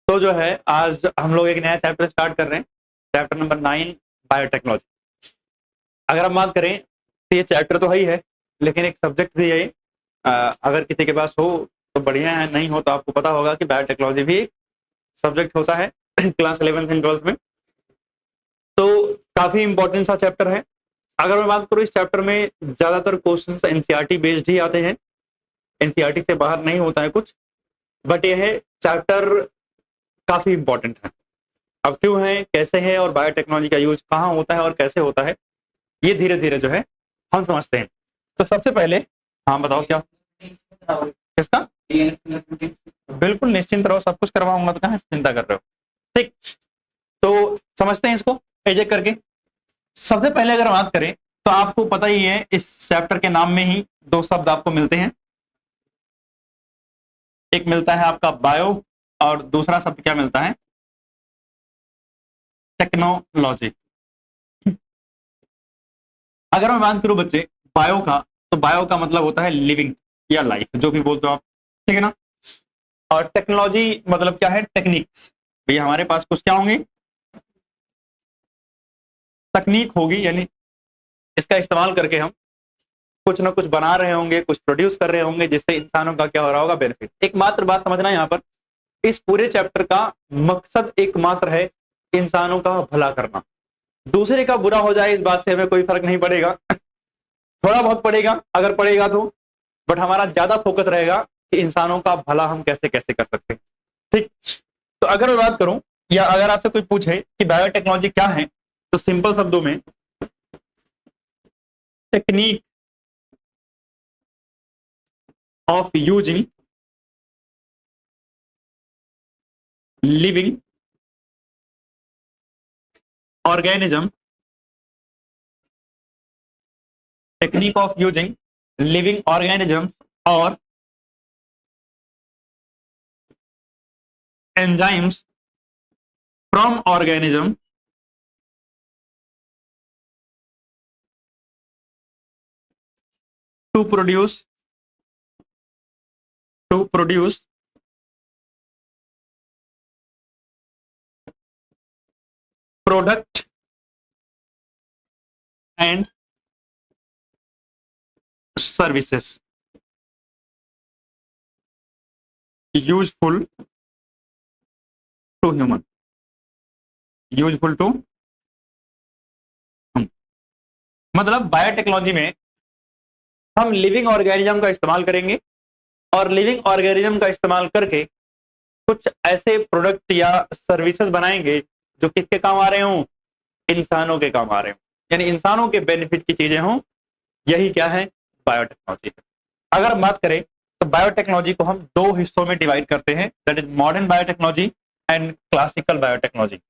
तो जो है आज हम लोग एक नया चैप्टर स्टार्ट कर रहे हैं, चैप्टर नंबर 9 बायोटेक्नोलॉजी। अगर हम बात करें तो ये चैप्टर तो ही है, लेकिन एक सब्जेक्ट भी है। अगर किसी के पास हो तो बढ़िया है, नहीं हो तो आपको पता होगा कि बायोटेक्नोलॉजी भी एक सब्जेक्ट होता है क्लास 11th एंड 12th में। तो काफी इंपॉर्टेंट सा चैप्टर है। अगर मैं बात करूँ, इस चैप्टर में ज्यादातर क्वेश्चन एनसीईआरटी बेस्ड ही आते हैं, एनसीईआरटी से बाहर नहीं होता है कुछ। बट ये है चैप्टर काफी इंपॉर्टेंट है। अब क्यों है, कैसे है और बायोटेक्नोलॉजी का यूज कहाँ होता है और कैसे होता है, ये धीरे धीरे जो है हम समझते हैं। तो सबसे पहले, हाँ बताओ क्या किसका? बिल्कुल निश्चिंत रहो, सब कुछ करवाऊंगा, तो कहाँ चिंता कर रहे हो। ठीक, तो समझते हैं इसको एक एक करके। सबसे पहले अगर बात करें तो आपको पता ही है, इस चैप्टर के नाम में ही दो शब्द आपको मिलते हैं। एक मिलता है आपका बायो और दूसरा शब्द क्या मिलता है? टेक्नोलॉजी। अगर मैं बात करूं बच्चे बायो का, तो बायो का मतलब होता है लिविंग या लाइफ, जो भी बोलते हो आप, ठीक है ना। और टेक्नोलॉजी मतलब क्या है? टेक्निक्स। भैया हमारे पास कुछ क्या होंगे? तकनीक होगी, यानी इसका इस्तेमाल करके हम कुछ ना कुछ बना रहे होंगे, कुछ प्रोड्यूस कर रहे होंगे, जिससे इंसानों का क्या हो रहा होगा? बेनिफिट। एकमात्र बात समझना यहाँ पर, इस पूरे चैप्टर का मकसद एकमात्र है इंसानों का भला करना। दूसरे का बुरा हो जाए इस बात से हमें कोई फर्क नहीं पड़ेगा थोड़ा बहुत पड़ेगा अगर पड़ेगा तो, बट हमारा ज्यादा फोकस रहेगा कि इंसानों का भला हम कैसे कैसे कर सकते हैं। ठीक, तो अगर मैं बात करूं या अगर आपसे कोई पूछे कि बायोटेक्नोलॉजी क्या है, तो सिंपल शब्दों में technique of using living organism, technique of using living organism और enzymes from organism to produce product and services useful to human, useful to. मतलब बायोटेक्नोलॉजी में हम लिविंग ऑर्गेनिज्म का इस्तेमाल करेंगे और लिविंग ऑर्गेनिज्म का इस्तेमाल करके कुछ ऐसे प्रोडक्ट या सर्विसेज बनाएंगे जो किसके काम आ रहे हों? इंसानों के काम आ रहे हों, यानी इंसानों के बेनिफिट की चीजें हों। यही क्या है? बायोटेक्नोलॉजी। अगर हम बात करें तो बायोटेक्नोलॉजी को हम दो हिस्सों में डिवाइड करते हैं, that is modern biotechnology and classical biotechnology.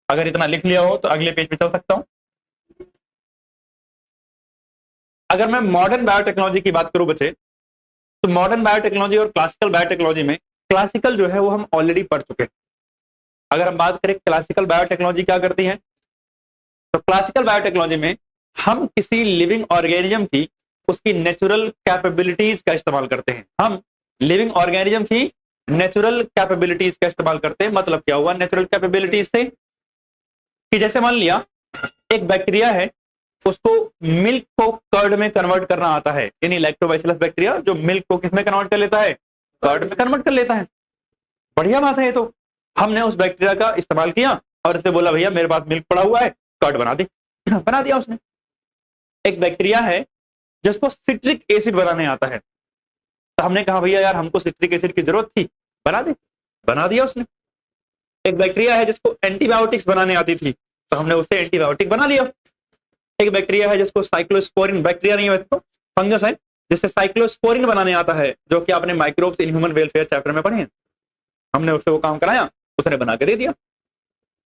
अगर इतना लिख लिया हो तो अगले पेज पे चल सकता हूं। अगर मैं मॉडर्न बायोटेक्नोलॉजी की बात करूं बच्चे, तो मॉडर्न बायोटेक्नोलॉजी और क्लासिकल बायोटेक्नोलॉजी में क्लासिकल जो है वो हम ऑलरेडी पढ़ चुके हैं। अगर हम बात करें क्लासिकल बायोटेक्नोलॉजी क्या करती है, तो क्लासिकल बायोटेक्नोलॉजी में हम किसी लिविंग ऑर्गेनिज्म की उसकी नेचुरल कैपेबिलिटीज का इस्तेमाल करते हैं। हम लिविंग ऑर्गेनिज्म की नेचुरल कैपेबिलिटीज का इस्तेमाल करते हैं। मतलब क्या हुआ नेचुरल कैपेबिलिटीज से? कि जैसे मान लिया एक बैक्टीरिया है, उसको मिल्क को कर्ड में कन्वर्ट करना आता है, यानी लैक्टोबैसिलस बैक्टीरिया जो मिल्क को किसमें कन्वर्ट कर लेता है? कर्ड में कन्वर्ट कर लेता है। बढ़िया बात है ये तो। हमने उस बैक्टीरिया का इस्तेमाल किया और इससे बोला भैया मेरे पास मिल्क पड़ा हुआ है, कर्ड बना दे बना दिया उसने। एक बैक्टीरिया है जिसको सिट्रिक एसिड बनाने आता है, तो हमने कहा भैया यार हमको सिट्रिक एसिड की जरूरत थी, बना दे, बना दिया उसने। एक बैक्टीरिया है जिसको एंटीबायोटिक्स बनाने आती थी, तो हमने उसे एंटीबायोटिक बना दिया। एक बैक्टीरिया है जिसको साइक्लोस्पोरिन, बैक्टीरिया नहीं है वैसे तो फंगस है, जिससे साइक्लोस्पोरिन बनाने आता है, जो कि आपने microbes in human welfare chapter में पढ़े हैं। हमने उससे वो काम कराया, उसने बना के दे दिया।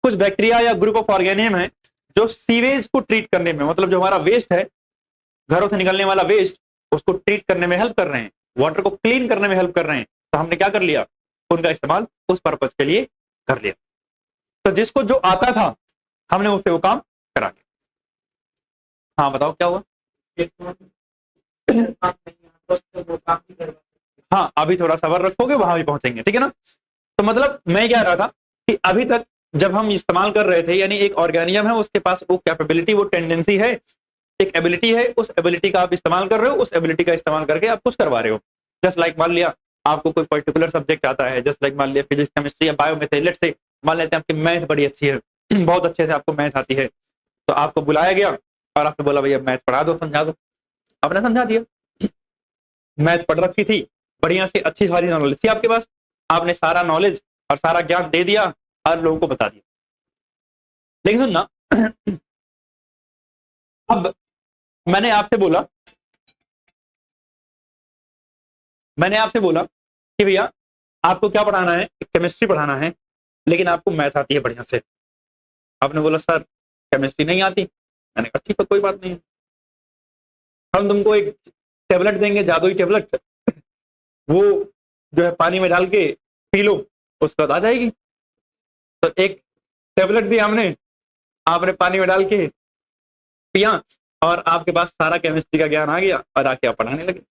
कुछ बैक्टीरिया या ग्रुप ऑफ ऑर्गेनिज्म है जो सीवेज को ट्रीट करने में, मतलब जो हमारा वेस्ट है, घरों से निकलने वाला वेस्ट, उसको ट्रीट करने में हेल्प कर रहे हैं, वाटर को क्लीन करने में हेल्प कर रहे हैं। तो हमने क्या कर लिया? उनका इस्तेमाल उस पर्पज के लिए कर लिया। तो जिसको जो आता था हमने उससे वो काम करा लिया। हाँ बताओ क्या हुआ? हाँ अभी थोड़ा सबर रखोगे, वहां भी पहुंचेंगे, ठीक है ना। तो मतलब मैं क्या रहा था कि अभी तक जब हम इस्तेमाल कर रहे थे, यानी एक ऑर्गेनिज्म है, उसके पास वो कैपेबिलिटी, वो टेंडेंसी है, एक एबिलिटी है, उस एबिलिटी का आप इस्तेमाल कर रहे हो, उस एबिलिटी का इस्तेमाल करके आप कुछ करवा रहे हो। जस्ट लाइक मान लिया आपको कोई पर्टिकुलर सब्जेक्ट आता है, जस्ट लाइक मान लिया फिजिक्स, केमिस्ट्री या बायो में थे, लेट्स से मान लेते हैं आपकी मैथ बड़ी अच्छी है, बहुत अच्छे से आपको मैथ आती है, तो आपको बुलाया गया और आपने बोला भैया मैथ पढ़ा दो, समझा दो। आपने समझा दिया, मैथ पढ़ रखी थी, बढ़िया से अच्छी सारी नॉलेज थी आपके पास, आपने सारा नॉलेज और सारा ज्ञान दे दिया और लोगों को बता दिया। लेकिन सुनना, अब मैंने आपसे बोला, कि भैया आपको क्या पढ़ाना है, केमिस्ट्री पढ़ाना है, लेकिन आपको मैथ आती है बढ़िया से। आपने बोला सर केमिस्ट्री नहीं आती। मैंने कहा ठीक है कोई बात नहीं, हम तुमको एक टेबलेट देंगे, जादुई टेबलेट, वो जो है पानी में डाल के पी लो, उसके बाद आ जाएगी। तो एक टेबलेट दी हमने, आपने पानी में डाल के पिया और आपके पास सारा केमिस्ट्री का ज्ञान आ गया और आके आप पढ़ाने लगे।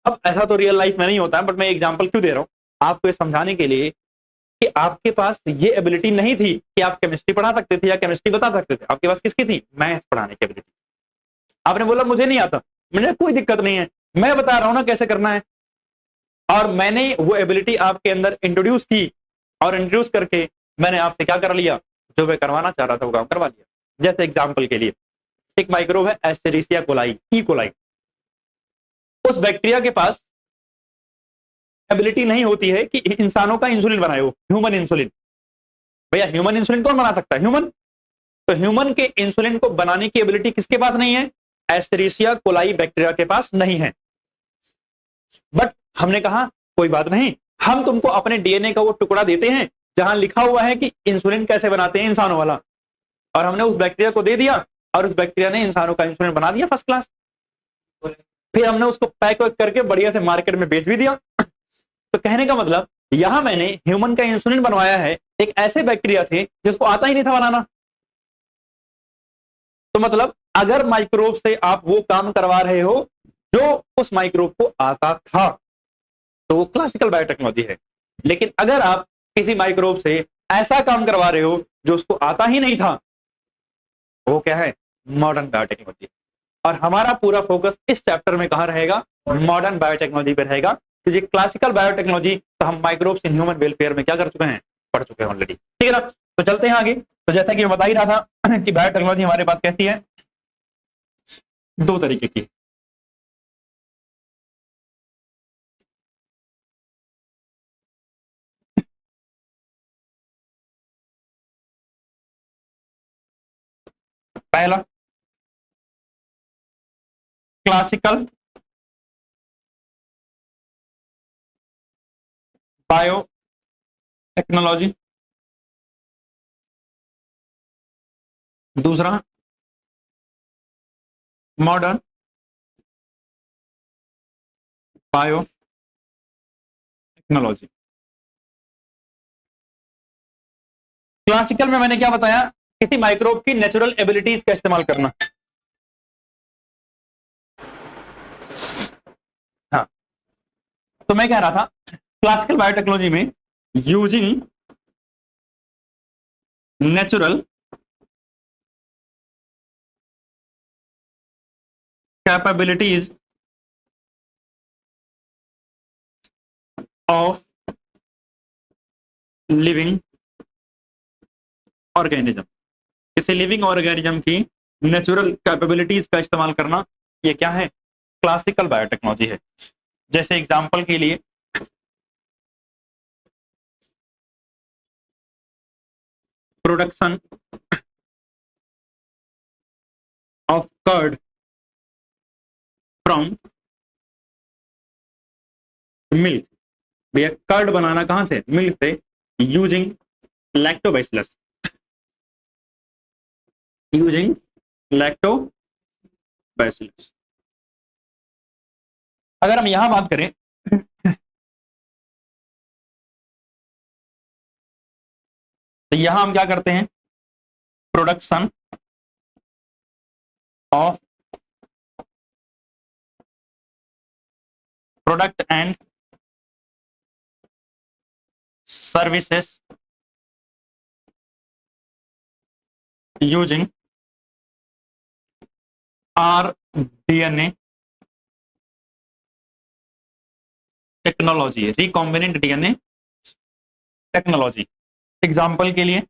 अब ऐसा तो रियल लाइफ में नहीं होता है, बट मैं एग्जांपल क्यों दे रहा हूँ आपको, ये समझाने के लिए कि आपके पास ये एबिलिटी नहीं थी कि आप केमिस्ट्री पढ़ा सकते थे या केमिस्ट्री बता सकते थे, आपके पास किसकी थी, मैथ पढ़ाने की एबिलिटी। आपने बोला मुझे नहीं आता, मैंने कोई दिक्कत नहीं है, मैं बता रहा हूं ना कैसे करना है, और मैंने वो एबिलिटी आपके अंदर इंट्रोड्यूस की, और इंट्रोड्यूस करके मैंने आपसे क्या कर लिया, जो मैं करवाना चाह रहा था वो काम करवा लिया। जैसे एग्जाम्पल के लिए एक माइक्रोब है एस्टेरिसिया कोलाई, ई कोलाई, उस बैक्टीरिया के पास एबिलिटी नहीं होती है कि इंसानों का इंसुलिन बनाए, वो ह्यूमन इंसुलिन। भैया ह्यूमन इंसुलिन कौन बना सकता है, ह्यूमन। तो ह्यूमन के इंसुलिन को बनाने की एबिलिटी किसके पास नहीं है, एस्टेरिसिया कोलाई बैक्टीरिया के पास नहीं है। बट हमने कहा कोई बात नहीं, हम तुमको अपने डीएनए का वो टुकड़ा देते हैं जहां लिखा हुआ है कि इंसुलिन कैसे बनाते हैं इंसानों वाला, और हमने उस बैक्टीरिया को दे दिया और उस बैक्टीरिया ने इंसानों का इंसुलिन बना दिया फर्स्ट क्लास। फिर हमने उसको पैक वैक करके बढ़िया से मार्केट में बेच भी दिया। तो कहने का मतलब यहां मैंने ह्यूमन का इंसुलिन बनवाया है एक ऐसे बैक्टीरिया से जिसको आता ही नहीं था बनाना। तो मतलब अगर माइक्रोब से आप वो काम करवा रहे हो जो उस माइक्रोब को आता था, तो वो क्लासिकल बायोटेक्नोलॉजी है। लेकिन अगर आप किसी माइक्रोब से ऐसा काम करवा रहे हो जो उसको आता ही नहीं था, वो क्या है, मॉडर्न बायोटेक्नोलॉजी। और हमारा पूरा फोकस इस चैप्टर में कहां रहेगा, मॉडर्न बायोटेक्नोलॉजी पे रहेगा, क्योंकि क्लासिकल बायोटेक्नोलॉजी तो हम माइक्रोब्स इन ह्यूमन वेलफेयर में क्या कर चुके हैं, पढ़ चुके हैं ऑलरेडी। ठीक है ना, तो चलते हैं आगे। तो जैसा कि मैं बता ही रहा था कि बायोटेक्नोलॉजी हमारे पास कैसी है, दो तरीके की। पहला क्लासिकल बायोटेक्नोलॉजी, दूसरा मॉडर्न बायोटेक्नोलॉजी। क्लासिकल में मैंने क्या बताया, किसी माइक्रोब की नेचुरल एबिलिटीज का इस्तेमाल करना। हाँ, तो मैं कह रहा था क्लासिकल बायोटेक्नोलॉजी में using natural capabilities of living organism, किसी लिविंग ऑर्गेनिज्म की नेचुरल कैपेबिलिटीज का इस्तेमाल करना, ये क्या है, क्लासिकल बायोटेक्नोलॉजी है। जैसे एग्जांपल के लिए production of curd from milk. भैया कर्ड बनाना कहां से, मिल्क से, यूजिंग लैक्टोबैसिलस, यूजिंग लैक्टोबैसिलस। अगर हम यहां बात करें तो यहां हम क्या करते हैं, production of product and services using rDNA technology, recombinant DNA technology. Example के लिए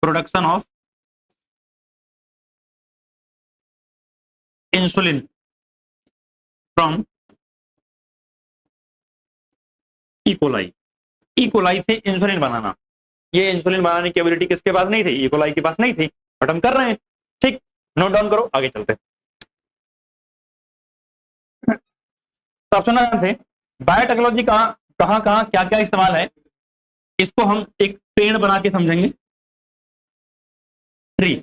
production of insulin from E coli. E coli से इंसुलिन बनाना, ये इंसुलिन बनाने की एबिलिटी किसके पास नहीं थी? इकोलाई के पास नहीं थी, बट हम कर रहे हैं। ठीक, नोट डाउन करो, आगे चलते हैं। तो ऑप्शन थे बायोटेक्नोलॉजी कहाँ कहाँ कहाँ क्या क्या इस्तेमाल है, इसको हम एक पेड़ बना के समझेंगे। ट्री,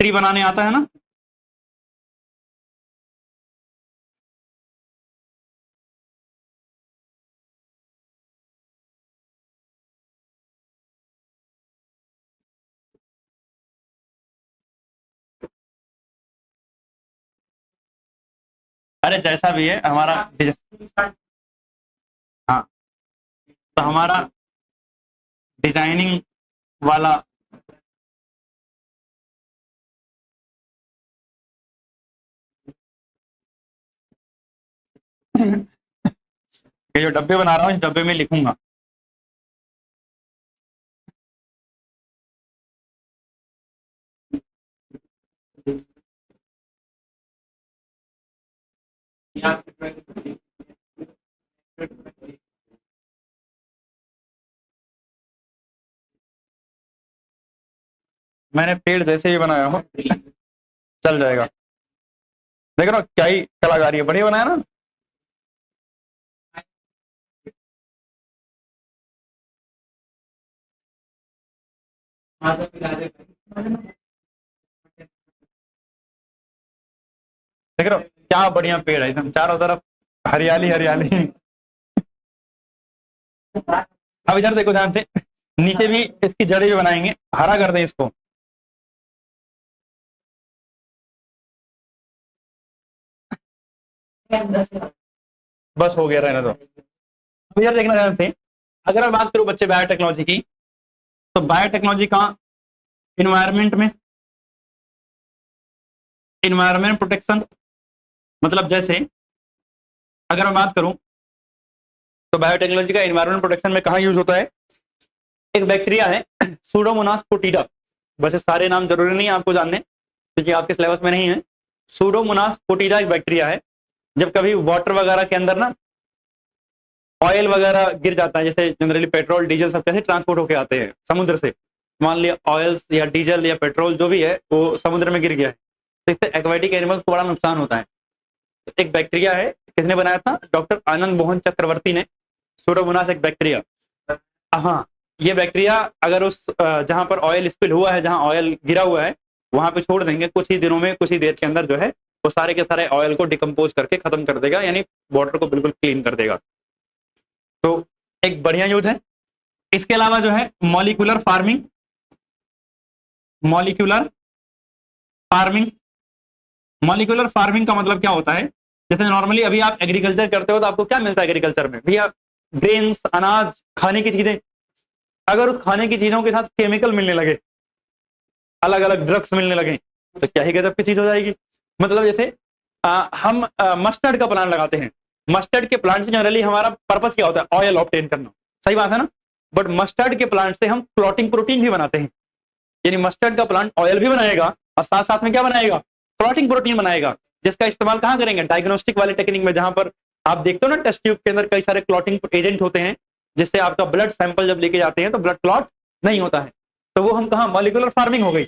ट्री बनाने आता है ना? अरे जैसा भी है हमारा, हाँ, तो हमारा डिजाइनिंग वाला ये जो डब्बे बना रहा हूँ, इस डब्बे में लिखूंगा। मैंने पेड़ जैसे ही बनाया हो चल जाएगा। देख रहा क्या ही कलाकारी है, बढ़िया बनाया ना? देख रहे हो क्या बढ़िया पेड़ है, एकदम चारों तरफ हरियाली हरियाली। अब इधर देखो ध्यान से, नीचे भी इसकी जड़ें भी बनाएंगे, हरा कर दें इसको। बस हो गया, रहने दो। अब इधर देखना ध्यान से, अगर मैं बात करूं बच्चे बायोटेक्नोलॉजी की, तो बायोटेक्नोलॉजी का इन्वायरमेंट में, इन्वायरमेंट प्रोटेक्शन, मतलब जैसे अगर मैं बात करूं तो बायोटेक्नोलॉजी का इन्वायरमेंट प्रोटेक्शन में कहाँ यूज होता है? एक बैक्टीरिया है सूडोमोनास पोटीडा, वैसे सारे नाम जरूरी नहीं है आपको जानने क्योंकि आपके सिलेबस में नहीं है। सूडोमोनास पोटीडा एक बैक्टीरिया है, जब कभी वाटर वगैरह के अंदर ना ऑयल वगैरह गिर जाता है, जैसे जनरली पेट्रोल डीजल सब कैसे ट्रांसपोर्ट होके आते हैं समुद्र से, मान लिया ऑयल्स या डीजल या पेट्रोल जो भी है वो समुद्र में गिर गया है, तो इससे एक्वाटिक एनिमल्स को बड़ा नुकसान होता है। एक बैक्टीरिया है, किसने बनाया था? डॉक्टर आनंद मोहन चक्रवर्ती ने। सूडोमोनास एक बैक्टीरिया, हाँ, ये बैक्टीरिया अगर उस जहां पर ऑयल स्पिल हुआ है, जहां ऑयल गिरा हुआ है वहां पे छोड़ देंगे, कुछ ही दिनों में, कुछ ही देर के अंदर जो है वो सारे के सारे ऑयल को डिकम्पोज करके खत्म कर देगा, यानी वाटर को बिल्कुल क्लीन कर देगा। तो एक बढ़िया यूज है। इसके अलावा जो है molecular farming, molecular farming, molecular farming का मतलब क्या होता है? जैसे नॉर्मली अभी आप एग्रीकल्चर करते हो तो आपको क्या मिलता है एग्रीकल्चर में? भैया ग्रेन्स, अनाज, खाने की चीजें। अगर उस खाने की चीजों के साथ केमिकल मिलने लगे, अलग अलग ड्रग्स मिलने लगे, तो क्या ही गजब की चीज हो जाएगी। मतलब जैसे हम मस्टर्ड का प्लांट लगाते हैं, मस्टर्ड के प्लांट से जनरली हमारा पर्पस क्या होता है? ऑयल ऑब्टेन करना, सही बात है ना? बट मस्टर्ड के प्लांट से हम क्लॉटिंग प्रोटीन भी बनाते हैं, यानी मस्टर्ड का प्लांट ऑयल भी बनाएगा और साथ साथ में क्या बनाएगा? क्लॉटिंग प्रोटीन बनाएगा, जिसका इस्तेमाल कहाँ करेंगे? डायग्नोस्टिक वाले टेक्निक में, जहां पर आप देखते हो ना टेस्ट ट्यूब के अंदर कई सारे क्लॉटिंग एजेंट होते हैं, जिससे आपका ब्लड सैंपल जब लेके जाते हैं तो ब्लड क्लॉट नहीं होता है, तो वो हम कहा मॉलिक्यूलर फार्मिंग हो गई।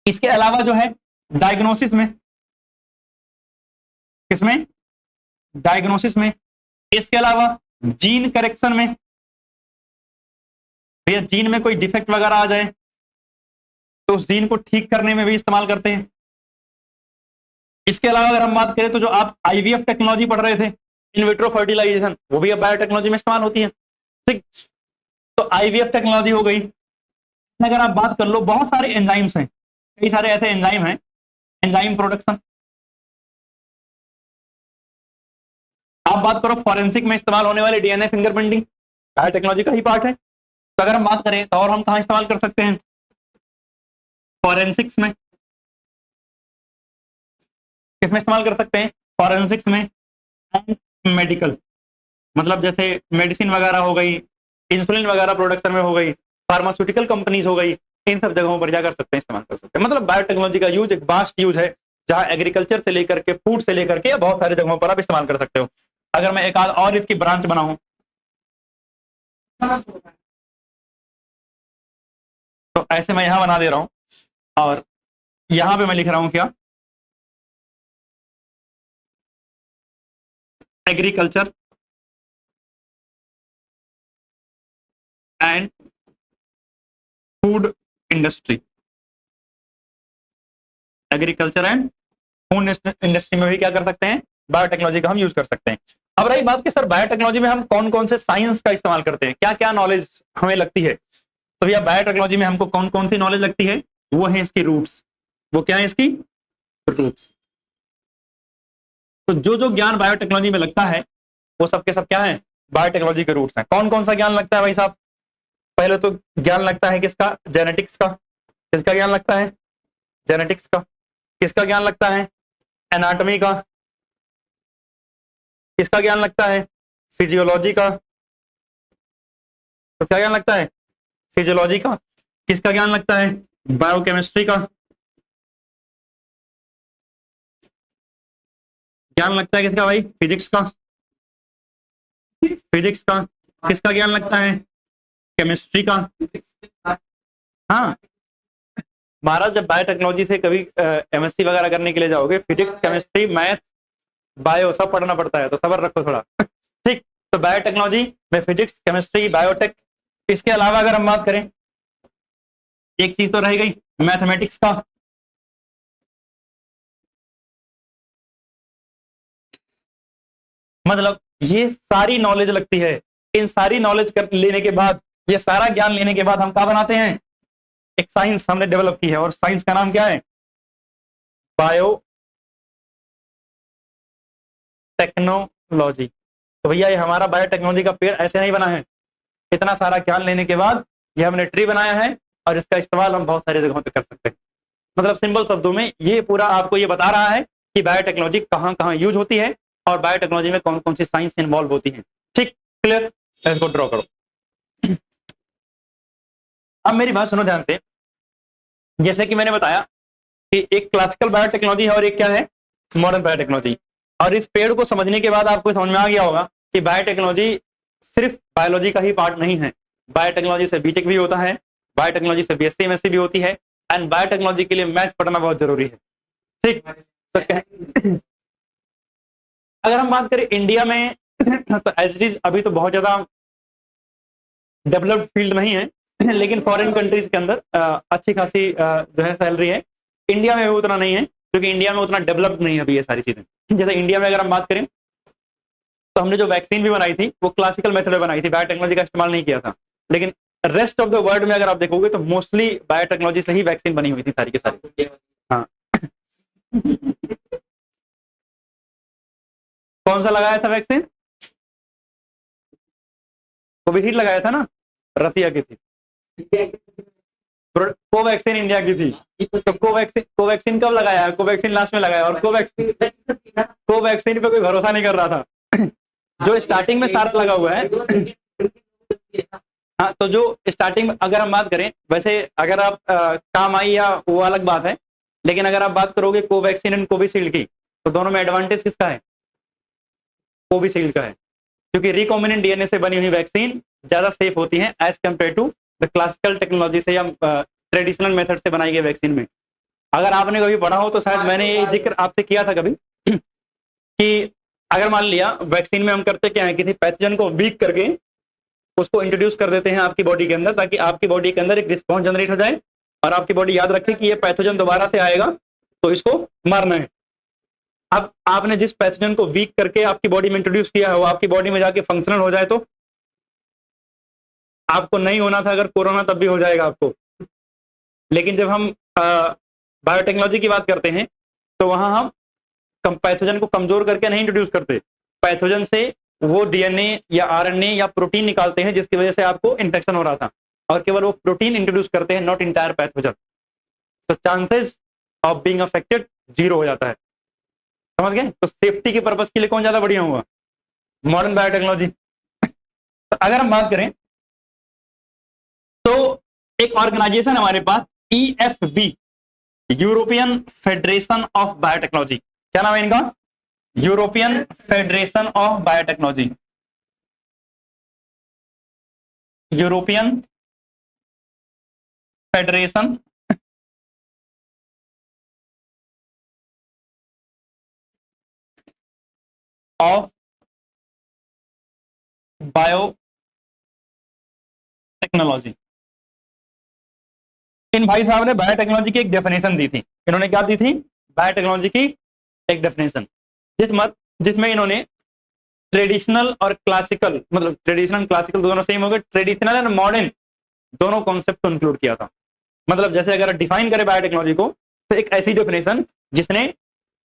इसके अलावा जो है डायग्नोसिस में, किसमें? डायग्नोसिस में। इसके अलावा जीन करेक्शन में, भैया जीन में कोई डिफेक्ट वगैरह आ जाए तो उस जीन को ठीक करने में भी इस्तेमाल करते हैं। इसके अलावा अगर हम बात करें तो जो आप आईवीएफ टेक्नोलॉजी पढ़ रहे थे, इन विट्रो फर्टिलाइजेशन, वो भी अब बायोटेक्नोलॉजी में इस्तेमाल होती है। ठीक, तो आईवीएफ टेक्नोलॉजी हो गई। अगर आप बात कर लो, बहुत सारे एंजाइम्स हैं, कई सारे ऐसे एंजाइम हैं, एंजाइम प्रोडक्शन। आप बात करो फॉरेंसिक में इस्तेमाल होने वाले डीएनए फिंगरप्रिंटिंग, बायोटेक्नोलॉजी का ही पार्ट है। तो अगर हम बात करें तो और हम कहाँ इस्तेमाल कर सकते हैं? फॉरेंसिक्स में। किसमें इस्तेमाल कर सकते हैं? फॉरेंसिक्स में एंड मेडिकल, मतलब जैसे मेडिसिन वगैरह हो गई, इंसुलिन वगैरह प्रोडक्शन में हो गई, फार्मास्यूटिकल कंपनीज हो गई, इन सब जगहों पर जा कर सकते हैं, इस्तेमाल कर सकते हैं। मतलब बायोटेक्नोलॉजी का यूज एक वास्ट यूज है, जहां एग्रीकल्चर से लेकर के फूड से लेकर के बहुत सारी जगहों पर आप इस्तेमाल कर सकते हो। अगर मैं एक आध और इसकी ब्रांच बनाऊं तो ऐसे मैं यहां बना दे रहा हूं, और यहां पे मैं लिख रहा हूं क्या? Agriculture and food industry. Agriculture and food industry में भी क्या कर सकते हैं? बायोटेक्नोलॉजी का हम यूज कर सकते हैं। अब रही बात कि सर बायोटेक्नोलॉजी में हम कौन कौन से साइंस का इस्तेमाल करते हैं, क्या क्या नॉलेज हमें लगती है? तो भैया बायोटेक्नोलॉजी में हमको कौन कौन सी नॉलेज लगती है? वो है इसकी रूट्स। वो क्या है? इसकी रूट्स। तो जो जो ज्ञान बायोटेक्नोलॉजी में लगता है वो सब के सब क्या है? बायोटेक्नोलॉजी के रूट्स हैं। कौन कौन सा ज्ञान लगता है भाई साहब? पहले तो ज्ञान लगता है किसका? जेनेटिक्स का। किसका ज्ञान लगता है? जेनेटिक्स का। किसका ज्ञान लगता है? एनाटॉमी का। किसका ज्ञान लगता है? फिजियोलॉजी का। तो क्या ज्ञान लगता है? फिजियोलॉजी का। किसका ज्ञान लगता है? बायोकेमिस्ट्री का। ज्ञान लगता है किसका भाई? फिजिक्स का। फिजिक्स का। किसका ज्ञान लगता है? केमिस्ट्री का। हाँ, महाराज जब बायोटेक्नोलॉजी से कभी एमएससी वगैरह करने के लिए जाओगे, फिजिक्स, केमिस्ट्री, मैथ, बायो सब पढ़ना पड़ता है, तो सबर रखो थोड़ा। ठीक। तो बायोटेक्नोलॉजी में फिजिक्स, केमिस्ट्री, बायोटेक। इसके अलावा अगर हम बात करें, एक चीज तो रह गई मैथमेटिक्स का। मतलब ये सारी नॉलेज लगती है। इन सारी नॉलेज लेने के बाद, ये सारा ज्ञान लेने के बाद हम क्या बनाते हैं? एक साइंस हमने डेवलप की है, और साइंस का नाम क्या है? Bio technology. तो भैया ये हमारा बायोटेक्नोलॉजी का पेड़ ऐसे नहीं बना है। इतना सारा ज्ञान लेने के बाद ये हमने ट्री बनाया है, और इसका इस्तेमाल हम बहुत सारी जगहों पे कर सकते हैं। मतलब सिंपल शब्दों में ये पूरा आपको ये बता रहा है कि बायोटेक्नोलॉजी कहाँ कहाँ यूज होती है, और बायोटेक्नोलॉजी में कौन कौन सी साइंस इन्वॉल्व होती है। ठीक, क्लियर? इसको ड्रॉ करो। अब मेरी बात सुनो ध्यान से। जैसे कि मैंने बताया कि एक क्लासिकल बायोटेक्नोलॉजी है और एक क्या है? Modern biotechnology. और इस पेड़ को समझने के बाद आपको समझ में आ गया होगा कि बायोटेक्नोलॉजी सिर्फ बायोलॉजी का ही पार्ट नहीं है। बायोटेक्नोलॉजी से बीटेक भी होता है, बायोटेक्नोलॉजी से बीएससी एमएससी भी होती है, एंड बायोटेक्नोलॉजी के लिए मैथ पढ़ना बहुत जरूरी है। ठीक। तो अगर हम बात करें इंडिया में तो एज इट इज अभी तो बहुत ज्यादा डेवलप्ड फील्ड नहीं है, लेकिन फॉरेन कंट्रीज के अंदर अच्छी खासी जो है सैलरी है। इंडिया में भी उतना नहीं है, क्योंकि इंडिया में उतना डेवलप्ड नहीं है अभी ये सारी चीजें। जैसे इंडिया में अगर हम बात करें तो हमने जो वैक्सीन भी बनाई थी वो क्लासिकल मेथड में बनाई थी, बायोटेक्नोलॉजी का इस्तेमाल नहीं किया था। लेकिन रेस्ट ऑफ द वर्ल्ड में अगर आप देखोगे तो मोस्टली बायोटेक्नोलॉजी से ही वैक्सीन बनी हुई थी सारी की सारी। हाँ। कौन सा लगाया था वैक्सीन? कोविशील्ड लगाया था ना, रसिया की थी। कोवैक्सीन इंडिया की थी। तो कोवैक्सीन कब लगाया? कोवैक्सीन लास्ट में लगाया, और कोवैक्सीन पे कोई भरोसा नहीं कर रहा था। जो स्टार्टिंग में सारा लगा हुआ है। हाँ, तो जो स्टार्टिंग में अगर हम बात करें, वैसे अगर आप काम आई या वो अलग बात है, लेकिन अगर आप बात करोगे कोवैक्सीन एंड कोविशील्ड की, तो दोनों में एडवांटेज किसका है? कोविशील्ड का है, क्योंकि रिकॉम्बिनेंट डीएनए से बनी हुई वैक्सीन ज्यादा सेफ होती है as compared to the classical technology से या ट्रेडिशनल मेथड से बनाई गई वैक्सीन में। अगर आपने कभी पढ़ा हो तो शायद मैंने ये जिक्र आपसे किया था कभी कि अगर मान लिया वैक्सीन में हम करते क्या है, किसी पैथोजन को वीक करके उसको इंट्रोड्यूस कर देते हैं आपकी बॉडी के अंदर, ताकि आपकी बॉडी के अंदर एक रिस्पॉन्स जनरेट हो जाए, और आपकी बॉडी याद रखे कि ये पैथोजन दोबारा से आएगा तो इसको मारना है। अब आपने जिस पैथोजन को वीक करके आपकी बॉडी में इंट्रोड्यूस किया है वो आपकी बॉडी में जाके फंक्शनल हो जाए, तो आपको नहीं होना था अगर कोरोना, तब भी हो जाएगा आपको। लेकिन जब हम बायोटेक्नोलॉजी की बात करते हैं तो वहां हम पैथोजन को कमजोर करके नहीं इंट्रोड्यूस करते, पैथोजन से वो डीएनए या आरएनए या प्रोटीन निकालते हैं जिसकी वजह से आपको इन्फेक्शन हो रहा था, और केवल वो प्रोटीन इंट्रोड्यूस करते हैं, नॉट इंटायर पैथोजन। तो चांसेस ऑफ बीइंग अफेक्टेड 0 हो जाता है, समझ गए? तो सेफ्टी के पर्पज के लिए कौन ज्यादा बढ़िया होगा? Modern biotechnology. तो अगर हम बात करें तो एक ऑर्गेनाइजेशन हमारे पास EFB, European federation of biotechnology. क्या नाम है इनका? European federation of biotechnology. European federation of biotechnology. इन भाई साहब ने बायोटेक्नोलॉजी की एक डेफिनेशन दी थी। इन्होंने क्या दी थी? बायोटेक्नोलॉजी की एक डेफिनेशन, जिसमें इन्होंने ट्रेडिशनल और क्लासिकल, मतलब ट्रेडिशनल क्लासिकल दोनों सेम हो गए, ट्रेडिशनल एंड मॉडर्न दोनों कॉन्सेप्ट को इंक्लूड किया था। मतलब जैसे अगर डिफाइन करें बायोटेक्नोलॉजी को तो एक ऐसी डेफिनेशन जिसने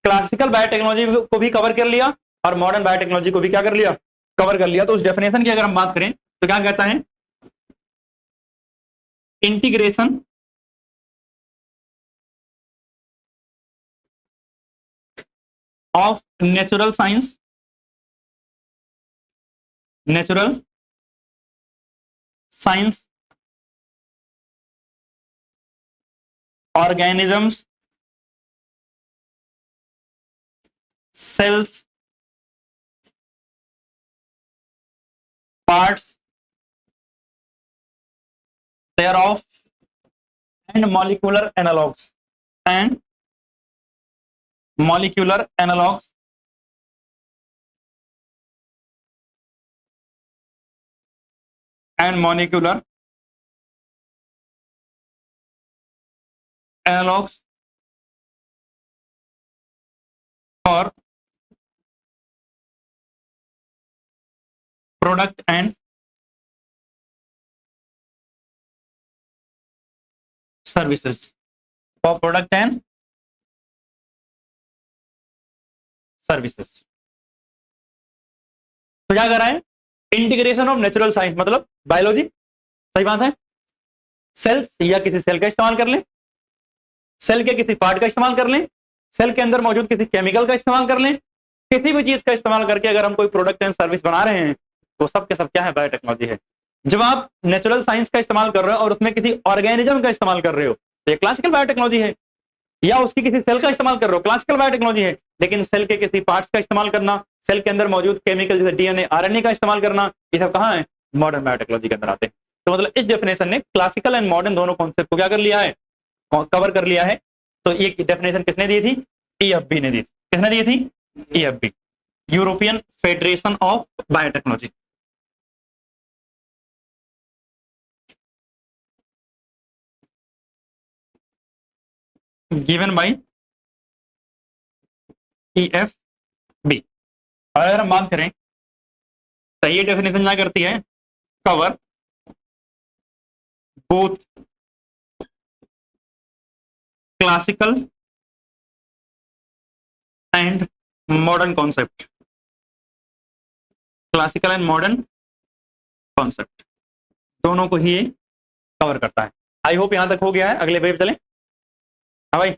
क्लासिकल बायोटेक्नोलॉजी को भी कवर कर लिया और मॉडर्न बायोटेक्नोलॉजी को भी क्या कर लिया? कवर कर लिया। तो उस डेफिनेशन की अगर हम बात करें तो क्या कहता है? Integration of natural science, organisms, cells, parts thereof, and molecular analogues and molecular analogues and molecular analogues for product and services, for product and services. तो क्या कर रहा है? इंटीग्रेशन ऑफ नेचुरल साइंस, मतलब बायोलॉजी, सही बात है। सेल्स या किसी सेल का इस्तेमाल कर लें, सेल के किसी पार्ट का इस्तेमाल कर लें, सेल के अंदर मौजूद किसी केमिकल का इस्तेमाल कर लें, किसी भी चीज का इस्तेमाल करके अगर हम कोई प्रोडक्ट एंड सर्विस बना रहे हैं तो सब के सब क्या है? बायोटेक्नोलॉजी है। जब आप नेचुरल साइंस का इस्तेमाल कर रहे हो और उसमें किसी ऑर्गेनिज्म का इस्तेमाल कर रहे हो तो ये क्लासिकल बायोटेक्नोलॉजी है। या उसकी किसी सेल का इस्तेमाल कर रहे हो, क्लासिकल बायोटेक्नोलॉजी है। लेकिन सेल के किसी पार्ट्स का इस्तेमाल करना, सेल के अंदर मौजूद केमिकल जैसे डीएनए आरएनए का इस्तेमाल करना, ये सब कहाँ है? मॉडर्न बायोटेक्नोलॉजी के अंदर आते हैं। तो मतलब इस डेफिनेशन ने क्लासिकल एंड मॉडर्न दोनों कॉन्सेप्ट को क्या कर लिया है? कवर कर लिया है। तो ये डेफिनेशन किसने दी थी? EFB ने दी थी। किसने दी थी? EFB, European federation of biotechnology. Given by EFB। अगर हम बात करें तो ये डेफिनेशन क्या करती है? Cover both classical and modern concept, classical and modern concept दोनों को ही कवर करता है। आई होप यहां तक हो गया है। अगले पेज चलें। हाँ भाई,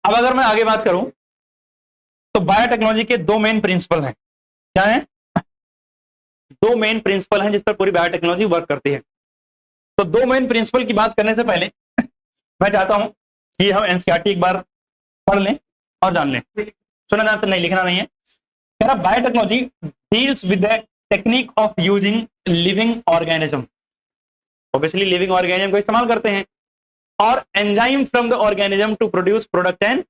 अब अगर मैं आगे बात करूं तो बायोटेक्नोलॉजी के दो मेन प्रिंसिपल हैं। क्या है? दो मेन प्रिंसिपल हैं जिस पर पूरी बायोटेक्नोलॉजी वर्क करती है। तो दो मेन प्रिंसिपल की बात करने से पहले मैं चाहता हूं कि हम एनसीईआरटी एक बार पढ़ लें और जान लें। सुना ना तो नहीं, लिखना नहीं है। कह रहा biotechnology deals with the technique of using living organism. Obviously living organism को इस्तेमाल करते हैं और enzyme from the organism to produce product and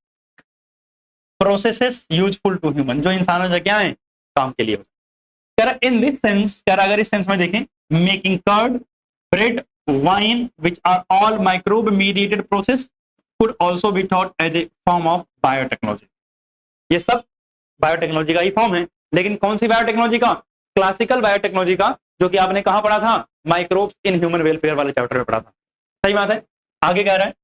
processes useful to human, जो इंसानों से क्या है? काम के लिए। कह रहा इन दिस सेंस, कह रहा अगर इस सेंस में देखें, making curd, bread, wine which are all microbe mediated process could also be taught as a form of biotechnology। ये सब बायोटेक्नोलॉजी का ही फॉर्म है। लेकिन कौन सी बायोटेक्नोलॉजी का? क्लासिकल बायोटेक्नोलॉजी का, जो कि आपने कहां पढ़ा था? माइक्रोब्स इन ह्यूमन वेलफेयर वाले चैप्टर में पढ़ा था। सही बात है। आगे कह रहा है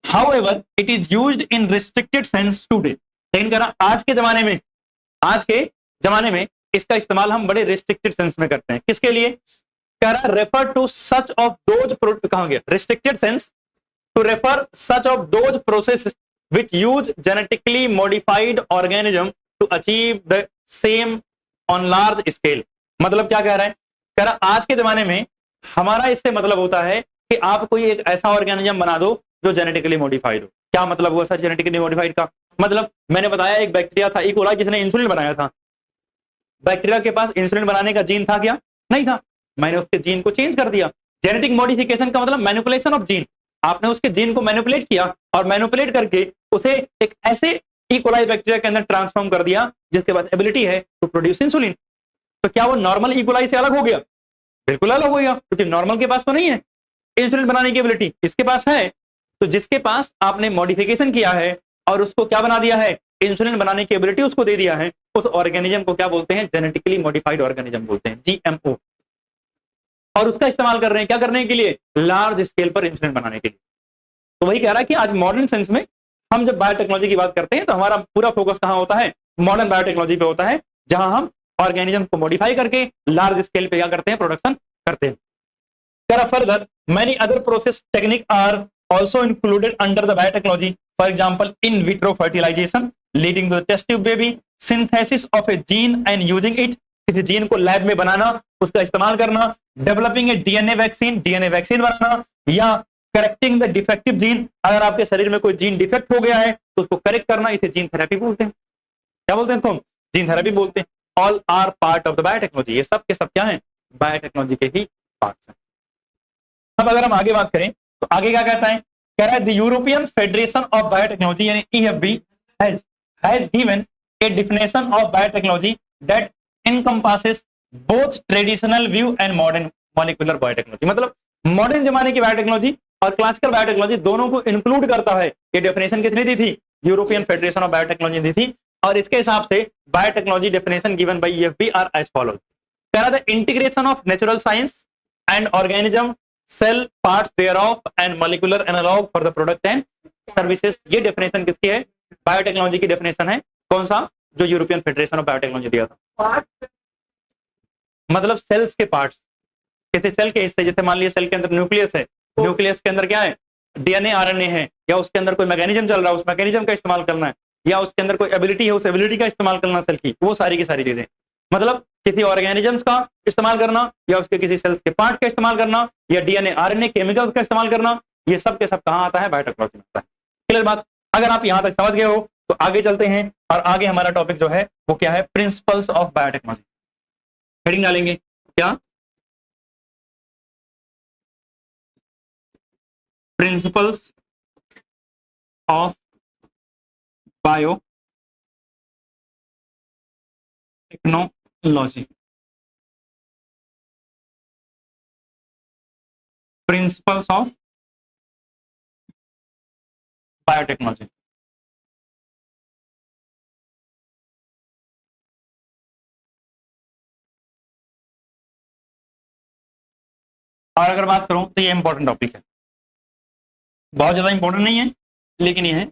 however it is used in restricted sense today. लेकिन कह रहा आज के जमाने में इसका इस्तेमाल हम बड़े रिस्ट्रिक्टेड सेंस में करते हैं। किसके लिए? कह रहा refer to such of those, कहां गया restricted sense, to refer such of those process which use genetically modified organism to achieve the same on large scale। मतलब क्या कह रहा है? कह रहा आज के जमाने में हमारा इससे मतलब होता है कि आप कोई एक ऐसा ऑर्गेनिज्म बना दो जो जेनेटिकली मॉडिफाइड हो। क्या मतलब हुआ सर जेनेटिकली मॉडिफाइड का? मतलब मैंने बताया एक बैक्टीरिया था इकोलाई जिसने इंसुलिन बनाया था। बैक्टीरिया के पास इंसुलिन बनाने का जीन था क्या? नहीं था। मैंने उसके जीन को चेंज कर दिया। जेनेटिक मॉडिफिकेशन का मतलब मैनिपुलेशन ऑफ जीन। आपने उसके जीन को मैनिपुलेट किया और मैनिपुलेट करके उसे एक ऐसे इकोलाई बैक्टीरिया के अंदर ट्रांसफॉर्म कर दिया जिसके पास एबिलिटी है टू प्रोड्यूस इंसुलिन। तो क्या वो नॉर्मल इकोलाई से अलग हो गया? बिल्कुल अलग हो गया, क्योंकि नॉर्मल के पास तो नहीं है इंसुलिन बनाने की एबिलिटी, इसके पास है। तो जिसके पास आपने मॉडिफिकेशन किया है और उसको क्या बना दिया है? इंसुलिन बनाने की एबिलिटी उसको दे दिया है, उस ऑर्गेनिज्म को क्या बोलते हैं? जेनेटिकली मॉडिफाइड ऑर्गेनिज्म बोलते हैं, जीएमओ। और उसका इस्तेमाल कर रहे हैं क्या करने के लिए? लार्ज स्केल पर इंसुलिन बनाने के लिए। तो वही कह रहा है कि आज मॉडर्न सेंस में हम जब बायोटेक्नोलॉजी की बात करते हैं तो हमारा पूरा फोकस कहां होता है? मॉडर्न बायोटेक्नोलॉजी पे होता है, जहां हम ऑर्गेनिज्म को मॉडिफाई करके लार्ज स्केल पे क्या करते हैं? प्रोडक्शन करते हैं। Further many other process technique are also included under the biotechnology, for example in vitro fertilization leading to the test tube baby, synthesis of a gene and using it, किसी gene को lab में बनाना, उसका इस्तेमाल करना, developing a DNA vaccine बनाना, या correcting the defective gene, अगर आपके शरीर में कोई जीन डिफेक्ट हो गया है तो उसको करेक्ट करना, इसे जीन थेरेपी बोलते हैं। क्या बोलते हैं इसको? जीन थेरेपी बोलते हैं। All are part of the biotechnology. ये सब के सब क्या है? बायोटेक्नोलॉजी के ही पार्ट्स हैं। अब अगर हम आगे बात करें तो आगे क्या कहता है? कह रहा है the European federation of biotechnology यानी EFB has given a definition of biotechnology that encompasses both traditional view and modern molecular biotechnology। मतलब मॉडर्न जमाने की बायोटेक्नोलॉजी और क्लासिकल बायोटेक्नोलॉजी दोनों को इंक्लूड करता है। ये डेफिनेशन किसने दी थी? यूरोपियन फेडरेशन ऑफ बायोटेक्नोलॉजी दी थी। और इसके हिसाब से biotechnology definition given by EFB are as follows. कह रहा था integration of natural science and organism cell parts thereof and molecular analogue for the product and services. ये डेफिनेशन किसकी है? बायोटेक्नोलॉजी की डेफिनेशन है। कौन सा? जो यूरोपियन फेडरेशन ऑफ बायोटेक्नोलॉजी दिया था। मतलब सेल्स के पार्ट्स, किसी सेल के हिस्से, जैसे मान लिया सेल के अंदर न्यूक्लियस है, न्यूक्लियस के अंदर क्या है? डीएनए आरएनए है, या उसके अंदर कोई मैकेनिज्म चल रहा है, उस मैकेनिज्म का इस्तेमाल करना है, या उसके अंदर कोई एबिलिटी है, उस एबिलिटी का इस्तेमाल करना सेल की, वो सारी की सारी चीजें। मतलब किसी ऑर्गेनिजम्स का इस्तेमाल करना, या उसके किसी सेल्स के पार्ट का इस्तेमाल करना, या डीएनए आरएनए केमिकल्स का इस्तेमाल करना, ये सब के सब कहां आता है? बायोटेक्नोलॉजी में आता है। क्लियर बात? अगर आप यहां तक समझ गए हो तो आगे चलते हैं, और आगे हमारा टॉपिक जो है वो क्या है? Principles of biotechnology. हेडिंग डालेंगे क्या? Principles of biotechnology. Principles of biotechnology. और अगर बात करूं तो ये इंपॉर्टेंट टॉपिक है, बहुत ज्यादा इंपॉर्टेंट नहीं है, लेकिन ये है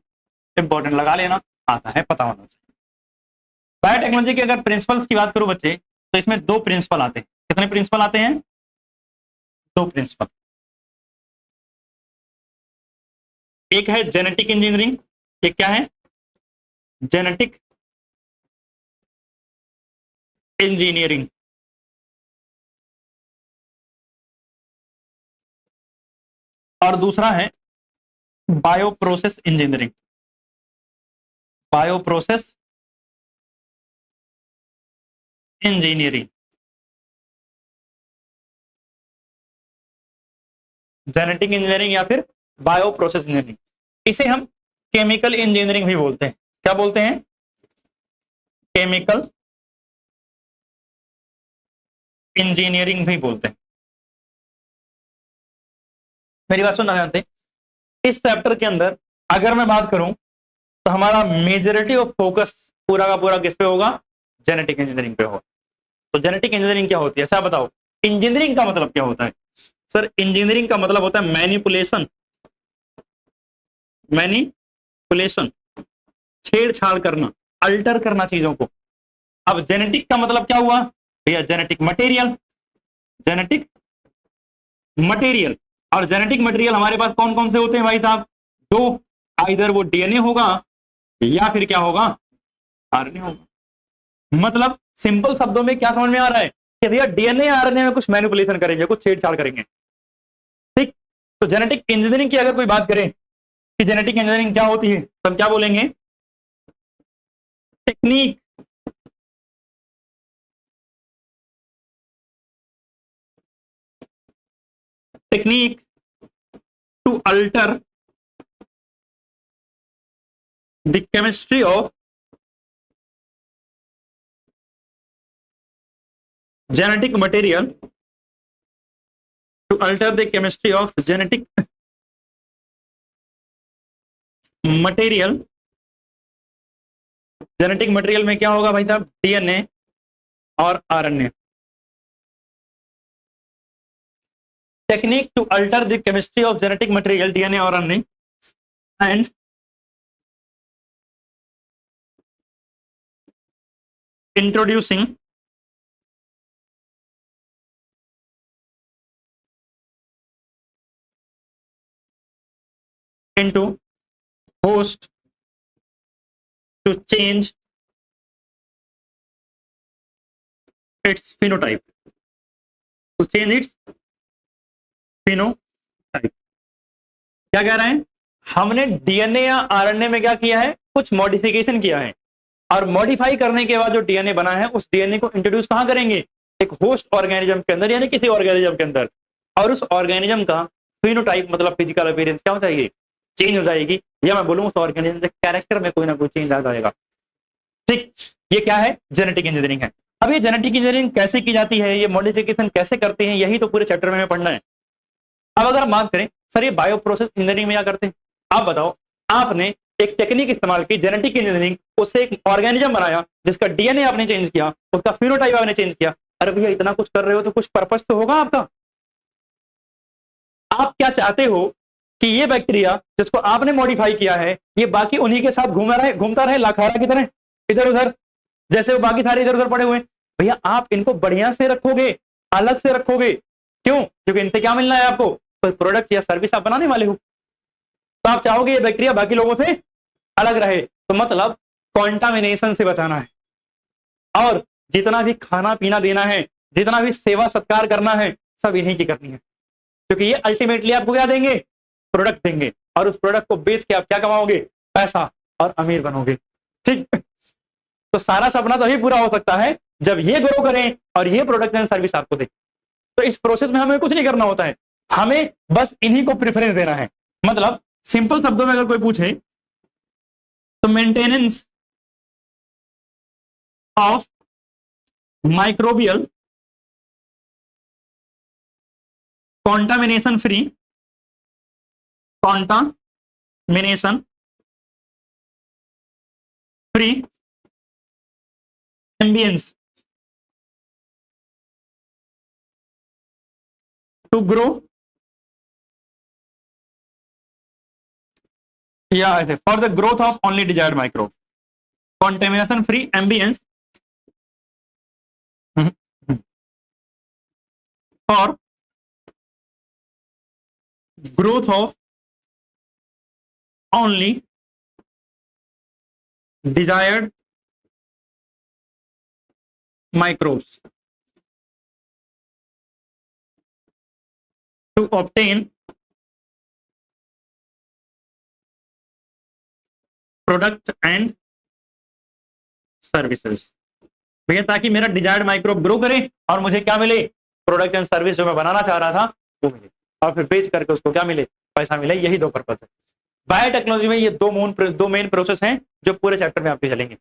इंपॉर्टेंट, लगा लेना, आता है, पता होना चाहिए। बायोटेक्नोलॉजी के अगर प्रिंसिपल्स की बात करूं बच्चे, तो इसमें दो प्रिंसिपल आते हैं। कितने प्रिंसिपल आते हैं? दो प्रिंसिपल। एक है जेनेटिक इंजीनियरिंग, एक क्या है? Genetic engineering. और दूसरा है bioprocess engineering. Bioprocess engineering. Genetic engineering या फिर बायोप्रोसेस इंजीनियरिंग। इसे हम केमिकल इंजीनियरिंग भी बोलते हैं। क्या बोलते हैं? केमिकल इंजीनियरिंग भी बोलते हैं। मेरी बात सुनना जानते हैं? इस चैप्टर के अंदर अगर मैं बात करूं तो हमारा मेजॉरिटी ऑफ फोकस पूरा का पूरा किस पे होगा? जेनेटिक इंजीनियरिंग पे होगा। तो जेनेटिक इंजीनियरिंग क्या होती है? अच्छा बताओ, इंजीनियरिंग का मतलब क्या होता है? सर इंजीनियरिंग का मतलब होता है मैनिपुलेशन, मैनिपुलेशन, छेड़छाड़ करना, अल्टर करना चीजों को। अब जेनेटिक का मतलब क्या हुआ भैया? Genetic material, genetic material. और जेनेटिक मटेरियल हमारे पास कौन कौन से होते हैं भाई साहब? दो, आइदर वो डीएनए होगा या फिर क्या होगा? आरएनए होगा। मतलब सिंपल शब्दों में क्या समझ में आ रहा है कि भैया डीएनए आरएनए में कुछ मैनिपुलेशन करेंगे, कुछ छेड़छाड़ करेंगे। ठीक, तो जेनेटिक इंजीनियरिंग की अगर कोई बात करें कि जेनेटिक इंजीनियरिंग क्या होती है तो हम क्या बोलेंगे? Technique, technique to alter the chemistry of genetic material, to alter the chemistry of genetic material। Genetic material में क्या होगा भाई साहब? डीएनए और RNA. Technique to alter the chemistry of genetic material, DNA और RNA, and introducing into host to change its phenotype, to change its phenotype। क्या कह रहे हैं? हमने डीएनए या आरएनए में क्या किया है? कुछ मॉडिफिकेशन किया है, और मॉडिफाई करने के बाद जो डीएनए बना है उस डीएनए को इंट्रोड्यूस कहां करेंगे? एक होस्ट ऑर्गेनिज्म के अंदर, यानी किसी ऑर्गेनिज्म के अंदर, और उस ऑर्गेनिज्म का फिनोटाइप मतलब फिजिकल अपीयरेंस क्या हो जाएगी? चेंज हो जाएगी, या मैं बोलूं उस ऑर्गेनिज्म के कैरेक्टर में कोई ना कोई चेंज आ जाएगा। ठीक, ये क्या है? जेनेटिक इंजीनियरिंग है। अब ये जेनेटिक इंजीनियरिंग कैसे की जाती है, ये मॉडिफिकेशन कैसे करते हैं, यही तो पूरे चैप्टर में हमें पढ़ना है। अब अगर हम बात करें सर ये बायो प्रोसेस इंजीनियरिंग में क्या करते हैं, आप बताओ। आपने एक टेक्निक इस्तेमाल की जेनेटिक इंजीनियरिंग, उससे एक ऑर्गेनिज्म बनाया जिसका डीएनए आपने चेंज किया, उसका फिनोटाइप आपने चेंज किया। अरे भैया इतना कुछ कर रहे हो तो कुछ पर्पस तो होगा आपका। आप क्या चाहते हो कि ये बैक्टीरिया जिसको आपने मॉडिफाई किया है ये बाकी उन्हीं के साथ घूमता रहे लाखारा की तरह इधर उधर, जैसे वो बाकी सारे इधर उधर पड़े हुए। भैया आप इनको बढ़िया से रखोगे, अलग से रखोगे। क्यों? क्योंकि इनसे क्या मिलना है आपको? कोई प्रोडक्ट या सर्विस आप बनाने वाले हो, तो आप चाहोगे ये बैक्टीरिया बाकी लोगों से अलग रहे। तो मतलब कॉन्टामिनेशन से बचाना है, और जितना भी खाना पीना देना है, जितना भी सेवा सत्कार करना है, सब इन्हीं की करनी है। क्योंकि ये अल्टीमेटली आपको क्या देंगे? प्रोडक्ट देंगे, और उस प्रोडक्ट को बेच के आप क्या कमाओगे? पैसा, और अमीर बनोगे। ठीक, तो सारा सपना तभी पूरा हो सकता है जब ये ग्रो करें और ये प्रोडक्ट एंड सर्विस आपको दे। तो इस प्रोसेस में हमें कुछ नहीं करना होता है, हमें बस इन्हीं को प्रेफरेंस देना है। मतलब सिंपल शब्दों में अगर कोई पूछे तो maintenance of microbial contamination free ambience to grow, for the growth of only desired microbe, contamination free ambience for growth of only desired microbes to obtain product and services. भैया ताकि मेरा डिजायर्ड माइक्रोब ग्रो करे और मुझे क्या मिले? Product and service जो मैं बनाना चाह रहा था वो मिले, और फिर बेच करके उसको क्या मिले? पैसा मिले। यही दो पर्पज है बायोटेक्नोलॉजी में। ये दो मेन प्रोसेस हैं जो पूरे चैप्टर में आपके चलेंगे।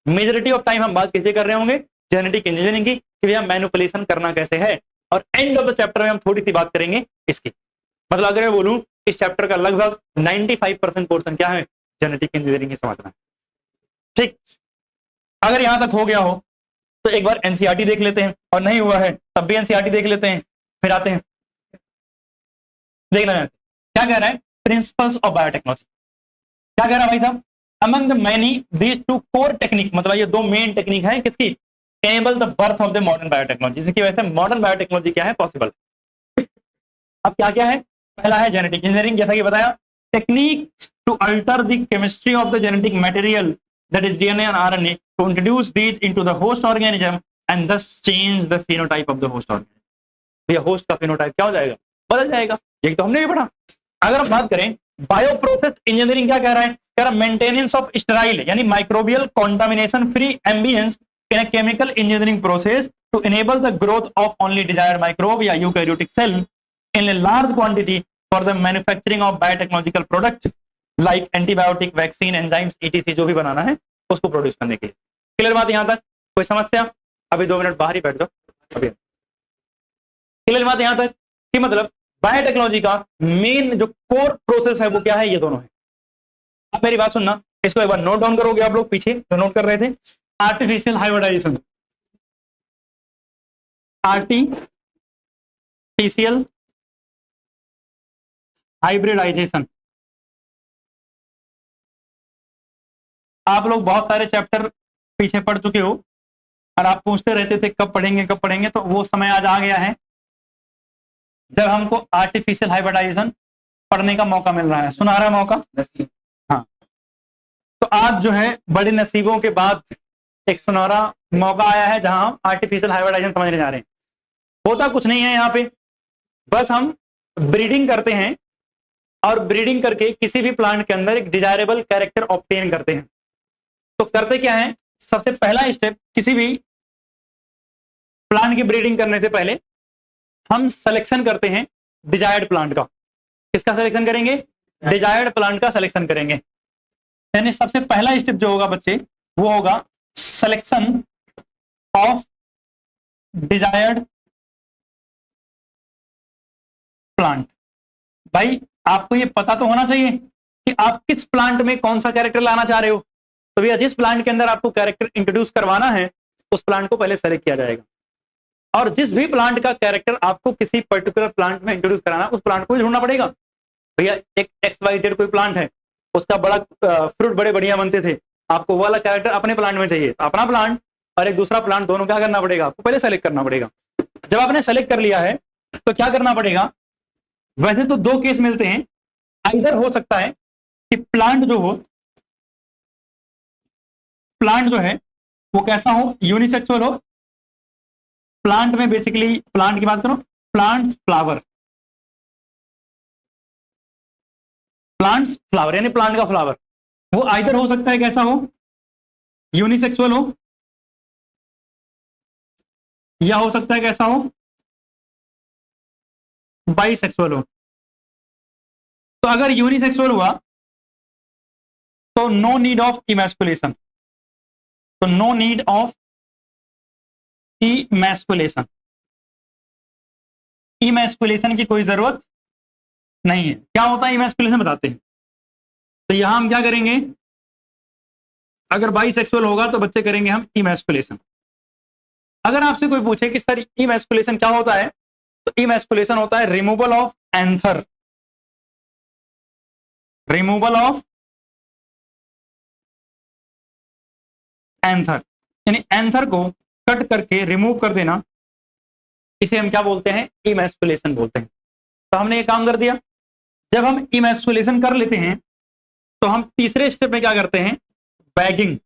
मेजोरिटी ऑफ टाइम हम बात किससे कर रहे होंगे? जेनेटिक इंजीनियरिंग की, कि भैया मैनिपुलेशन करना कैसे है। और एंड ऑफ द चैप्टर में हम थोड़ी सी बात करेंगे इसकी। मतलब अगर मैं बोलूं इस चैप्टर का लगभग 95% पोर्शन क्या है? जेनेटिक इंजीनियरिंग ही समझना है। ठीक, अगर यहां तक हो गया हो तो एक बार एनसीईआरटी देख लेते हैं, और नहीं हुआ है तब भी एनसीईआरटी देख लेते हैं, फिर आते हैं देखना है क्या कह रहा है। प्रिंसिपल्स ऑफ बायोटेक्नोलॉजी क्या कह रहा है भाई साहब, among the many these two core technique, मतलब ये दो मेन टेक्निक है किसकी, enable the birth of the modern biotechnology, जिसकी वजह से मॉडर्न बायोटेक्नोलॉजी क्या है, पॉसिबल। अब क्या क्या है, पहला है जेनेटिक इंजीनियरिंग, जैसा कि बताया, techniques to alter the chemistry of the genetic material that is DNA and RNA to introduce these into the host organism and thus change the phenotype of the host organism. ये host का phenotype क्या हो जाएगा, बदल जाएगा, ये तो हमने भी पढ़ा। अगर हम बात करें बायो प्रोसेस इंजीनियरिंग क्या कह रहा है, कह रहा मेंटेनेंस ऑफ स्टेराइल यानी microbial contamination free ambience in a chemical engineering process to enable the growth of only desired microbe या eukaryotic cell in a large quantity for the manufacturing of biotechnological product like antibiotic, vaccine, enzymes, etc जो भी बनाना है उसको produce करने के लिए। Clear बात यहां तक, कोई समस्या? अभी 2 मिनट बाहर ही बैठ जाओ अभी। क्लियर बात यहां तक कि मतलब बायोटेक्नोलॉजी का मेन जो कोर प्रोसेस है वो क्या है, ये दोनों है। अब मेरी बात सुनना, इसको एक बार नोट डाउन करोगे आप लोग, पीछे जो नोट कर रहे थे, आर्टिफिशियल हाइब्रिडाइजेशन, आर्टिफिशियल हाइब्रिडाइजेशन। आप लोग बहुत सारे चैप्टर पीछे पढ़ चुके हो और आप पूछते रहते थे कब पढ़ेंगे कब पढ़ेंगे, तो वो समय आज आ गया है जब हमको आर्टिफिशियल हाइब्रिडाइजेशन पढ़ने का मौका मिल रहा है, सुनहरा मौका। हाँ, तो आज जो है बड़े नसीबों के बाद एक सुनहरा मौका आया है जहां हम आर्टिफिशियल हाइब्रिडाइजेशन समझने जा रहे हैं। होता कुछ नहीं है यहाँ पे, बस हम ब्रीडिंग करते हैं और ब्रीडिंग करके किसी भी प्लांट के अंदर एक डिजायरेबल कैरेक्टर ऑब्टेन करते हैं। तो करते क्या है, सबसे पहला स्टेप, किसी भी प्लांट की ब्रीडिंग करने से पहले हम सिलेक्शन करते हैं डिजायर्ड प्लांट का। किसका सिलेक्शन करेंगे, डिजायर्ड प्लांट का सिलेक्शन करेंगे। यानी सबसे पहला स्टेप जो होगा बच्चे वो होगा सिलेक्शन ऑफ डिजायर्ड प्लांट। भाई आपको ये पता तो होना चाहिए कि आप किस प्लांट में कौन सा कैरेक्टर लाना चाह रहे हो। तो भैया जिस प्लांट के अंदर आपको कैरेक्टर इंट्रोड्यूस करवाना है उस प्लांट को पहले सेलेक्ट किया जाएगा, और जिस भी प्लांट का कैरेक्टर आपको किसी पर्टिकुलर प्लांट में इंट्रोड्यूस कराना उस प्लांट को ढूंढना पड़ेगा। भैया एक XYZ कोई प्लांट है, उसका बड़ा फ्रूट बड़े बढ़िया बनते थे, आपको वो वाला कैरेक्टर अपने प्लांट में चाहिए, अपना प्लांट और एक दूसरा प्लांट दोनों क्या करना पड़ेगा, आपको पहले सेलेक्ट करना पड़ेगा। जब आपने सेलेक्ट कर लिया है तो क्या करना पड़ेगा, वैसे तो 2 केस मिलते हैं, इधर हो सकता है कि प्लांट जो है वो कैसा हो, यूनिसेक्सुअल हो। प्लांट में बेसिकली, प्लांट की बात करो, प्लांट्स फ्लावर यानी प्लांट का फ्लावर, वो आइदर हो सकता है कैसा हो, यूनिसेक्सुअल हो, या हो सकता है कैसा हो, बाइसेक्सुअल हो। तो अगर यूनिसेक्सुअल हुआ तो नो नीड ऑफ इमैस्कुलेशन, तो no need of emasculation, emasculation की कोई जरूरत नहीं है। क्या होता है इमैस्कुलेशन बताते हैं। तो यहां हम क्या करेंगे, अगर बाइसेक्सुअल होगा तो बच्चे करेंगे हम इमैस्कुलेशन। अगर आपसे कोई पूछे कि सर इमैस्कुलेशन क्या होता है, तो इमैस्कुलेशन होता है removal of anther, removal of anther, यानी एंथर को कट करके रिमूव कर देना, इसे हम क्या बोलते हैं, इमैस्कुलेशन बोलते हैं। तो हमने ये काम कर दिया। जब हम इमैस्कुलेशन कर लेते हैं तो हम तीसरे स्टेप में क्या करते हैं, बैगिंग,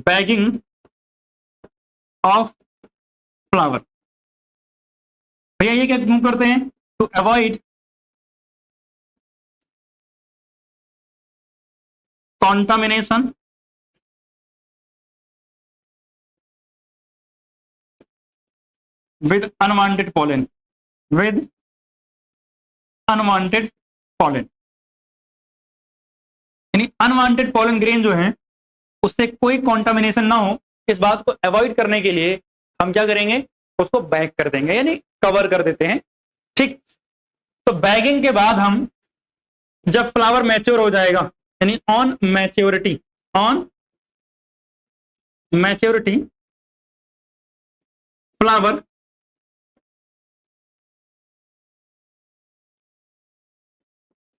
बैगिंग ऑफ फ्लावर। भैया ये क्या क्यों करते हैं, to avoid contamination with unwanted pollen, with unwanted pollen, यानी अनवांटेड पॉलन ग्रेन जो है उससे कोई कॉन्टामिनेशन ना हो, इस बात को अवॉइड करने के लिए हम क्या करेंगे, उसको बैग कर देंगे, यानी कवर कर देते हैं। ठीक, तो बैगिंग के बाद हम जब फ्लावर मैच्योर हो जाएगा, यानी on maturity, on maturity flower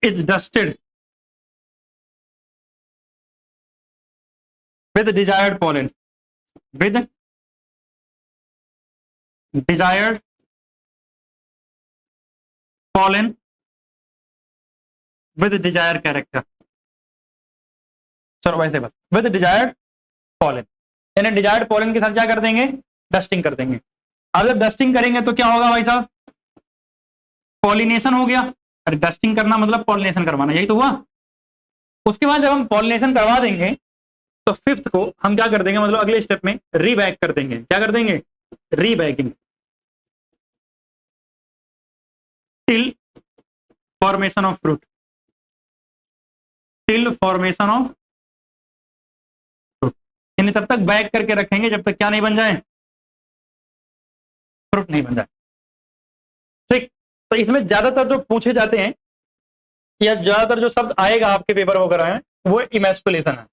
is dusted with desired pollen, with desired pollen with desired character, चलो वैसे बस with desired pollen, यानी डिजायर्ड pollen के साथ क्या कर देंगे, डस्टिंग कर देंगे। अब जब डस्टिंग करेंगे तो क्या होगा भाई साहब, पॉलिनेशन हो गया। अरे डस्टिंग करना मतलब पॉलिनेशन करवाना, यही तो हुआ। उसके बाद जब हम पॉलिनेशन करवा देंगे तो फिफ्थ को हम क्या कर देंगे, मतलब अगले स्टेप में रीबैग कर देंगे। क्या कर देंगे, rebagging, till formation of fruit, till formation of fruit, यानी तब तक बैग करके रखेंगे जब तक क्या नहीं बन जाए, फ्रूट नहीं बन जाए। ठीक, तो इसमें ज्यादातर जो पूछे जाते हैं या ज्यादातर जो शब्द आएगा आपके पेपर वगैरह है वो इमेस्कुलेशन है।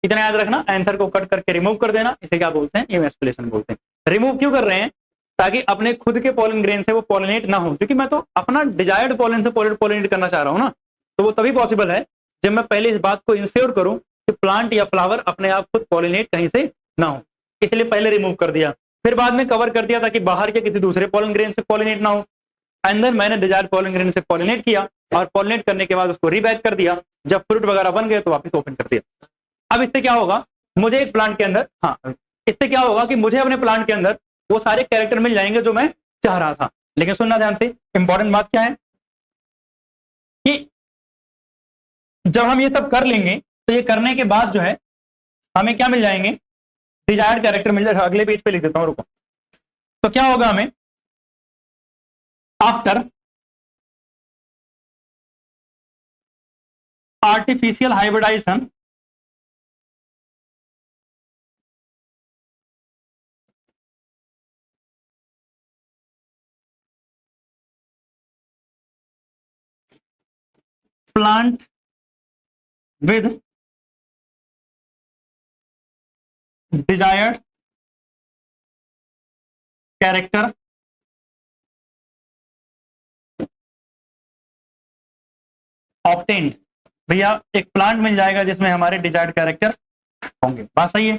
इतना याद रखना, आंसर को कट करके रिमूव कर देना, इसे क्या बोलते हैं, इमेस्कुलेशन बोलते हैं। रिमूव क्यों कर रहे हैं, ताकि अपने खुद के पॉलन ग्रेन से वो पॉलिनेट ना हो, क्योंकि मैं तो अपना डिजायर्ड पॉलन से पॉलिनेट करना चाह रहा हूं ना, तो वो तभी पॉसिबल है जब मैं पहले इस बात को इंश्योर करूं कि प्लांट या फ्लावर अपने आप खुद पॉलिनेट कहीं से ना हो। इसलिए पहले रिमूव कर दिया, फिर बाद में कवर कर दिया ताकि बाहर के किसी दूसरे पॉलन ग्रेन से पॉलिनेट ना हो। अंदर मैंने डिजायर्ड पॉलन ग्रेन से पॉलिनेट किया और पॉलिनेट करने के बाद उसको रीबैग कर दिया, जब फ्रूट वगैरह बन गए तो वापस ओपन कर दिया। अब इससे क्या होगा, मुझे एक प्लांट के अंदर, हाँ इससे क्या होगा कि मुझे अपने प्लांट के अंदर वो सारे कैरेक्टर मिल जाएंगे जो मैं चाह रहा था। लेकिन सुनना ध्यान से, इंपॉर्टेंट बात क्या है कि जब हम ये सब कर लेंगे तो ये करने के बाद जो है हमें क्या मिल जाएंगे, डिजायर्ड कैरेक्टर मिल जाएगा। अगले पेज पे लिख देता हूं, रुको। तो क्या होगा, हमें after artificial hybridization plant with desired character obtained। भैया एक प्लांट मिल जाएगा जिसमें हमारे डिजायर्ड कैरेक्टर होंगे, बात सही है।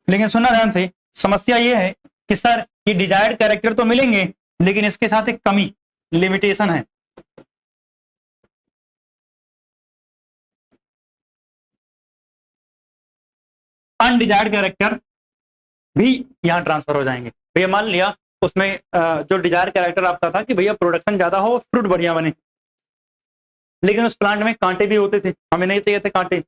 लेकिन सुनना ध्यान से, समस्या ये है कि सर ये डिजायर्ड कैरेक्टर तो मिलेंगे लेकिन इसके साथ एक कमी, लिमिटेशन है। अनडिजायर्ड कैरेक्टर भी यहां ट्रांसफर हो जाएंगे। भैया मान लिया उसमें जो डिजायर कैरेक्टर आपका था कि भैया प्रोडक्शन ज्यादा हो, फ्रूट बढ़िया बने, लेकिन उस प्लांट में कांटे भी होते थे, हमें नहीं चाहिए थे कांटे,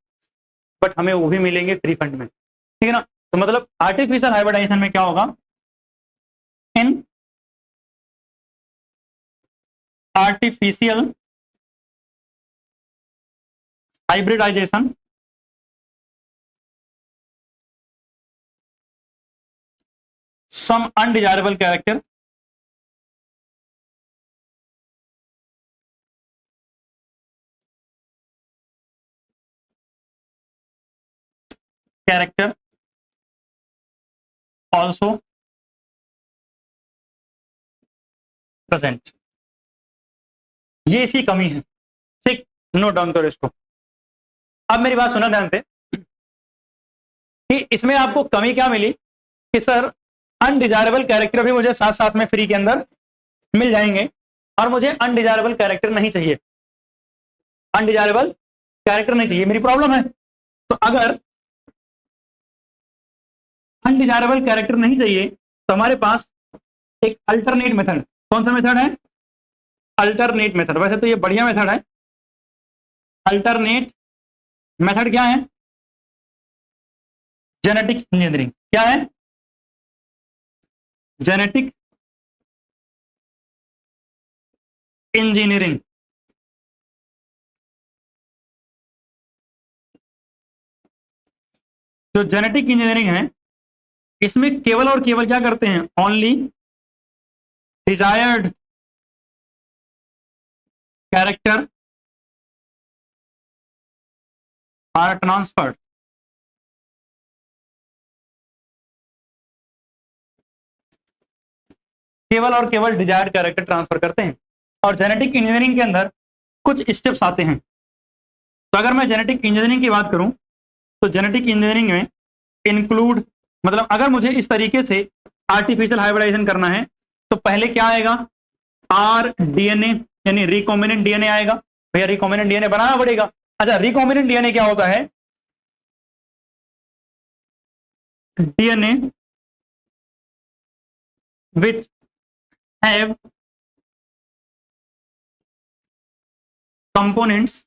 बट हमें वो भी मिलेंगे फ्री फंड में, ठीक है ना। तो मतलब आर्टिफिशियल हाइब्रिडाइजेशन में क्या होगा, in artificial hybridization some undesirable character also present। ये इसकी कमी है, ठीक, नोट डाउन करो इसको। अब मेरी बात सुना ध्यान से कि इसमें आपको कमी क्या मिली कि सर अनडिजायरेबल कैरेक्टर भी मुझे साथ साथ में फ्री के अंदर मिल जाएंगे और मुझे अनडिजायरेबल कैरेक्टर नहीं चाहिए, अनडिजायरेबल कैरेक्टर नहीं चाहिए, मेरी प्रॉब्लम है। तो अगर अनडिजायरेबल कैरेक्टर नहीं चाहिए तो हमारे पास एक अल्टरनेट मेथड, कौन सा मेथड है, अल्टरनेट मेथड। वैसे तो ये बढ़िया मेथड है, अल्टरनेट मेथड क्या है, जेनेटिक इंजीनियरिंग। क्या है, जेनेटिक इंजीनियरिंग। जो जेनेटिक इंजीनियरिंग है इसमें केवल और केवल क्या करते हैं, only desired character are transferred केवल और केवल डिजायर्ड कैरेक्टर ट्रांसफर करते हैं। और जेनेटिक इंजीनियरिंग के अंदर कुछ स्टेप्स आते हैं। तो अगर मैं जेनेटिक इंजीनियरिंग की बात करूं तो जेनेटिक इंजीनियरिंग में इंक्लूड मतलब अगर मुझे इस तरीके से आर्टिफिशियल हाइब्रिडाइजेशन करना है तो पहले क्या आएगा, आर डीएनए यानी रिकॉम्बिनेंट डीएनए आएगा। भैया रिकॉम्बिनेंट डीएनए बनाना पड़ेगा। अच्छा रिकॉम्बिनेंट डीएनए क्या होता है, DNA which have components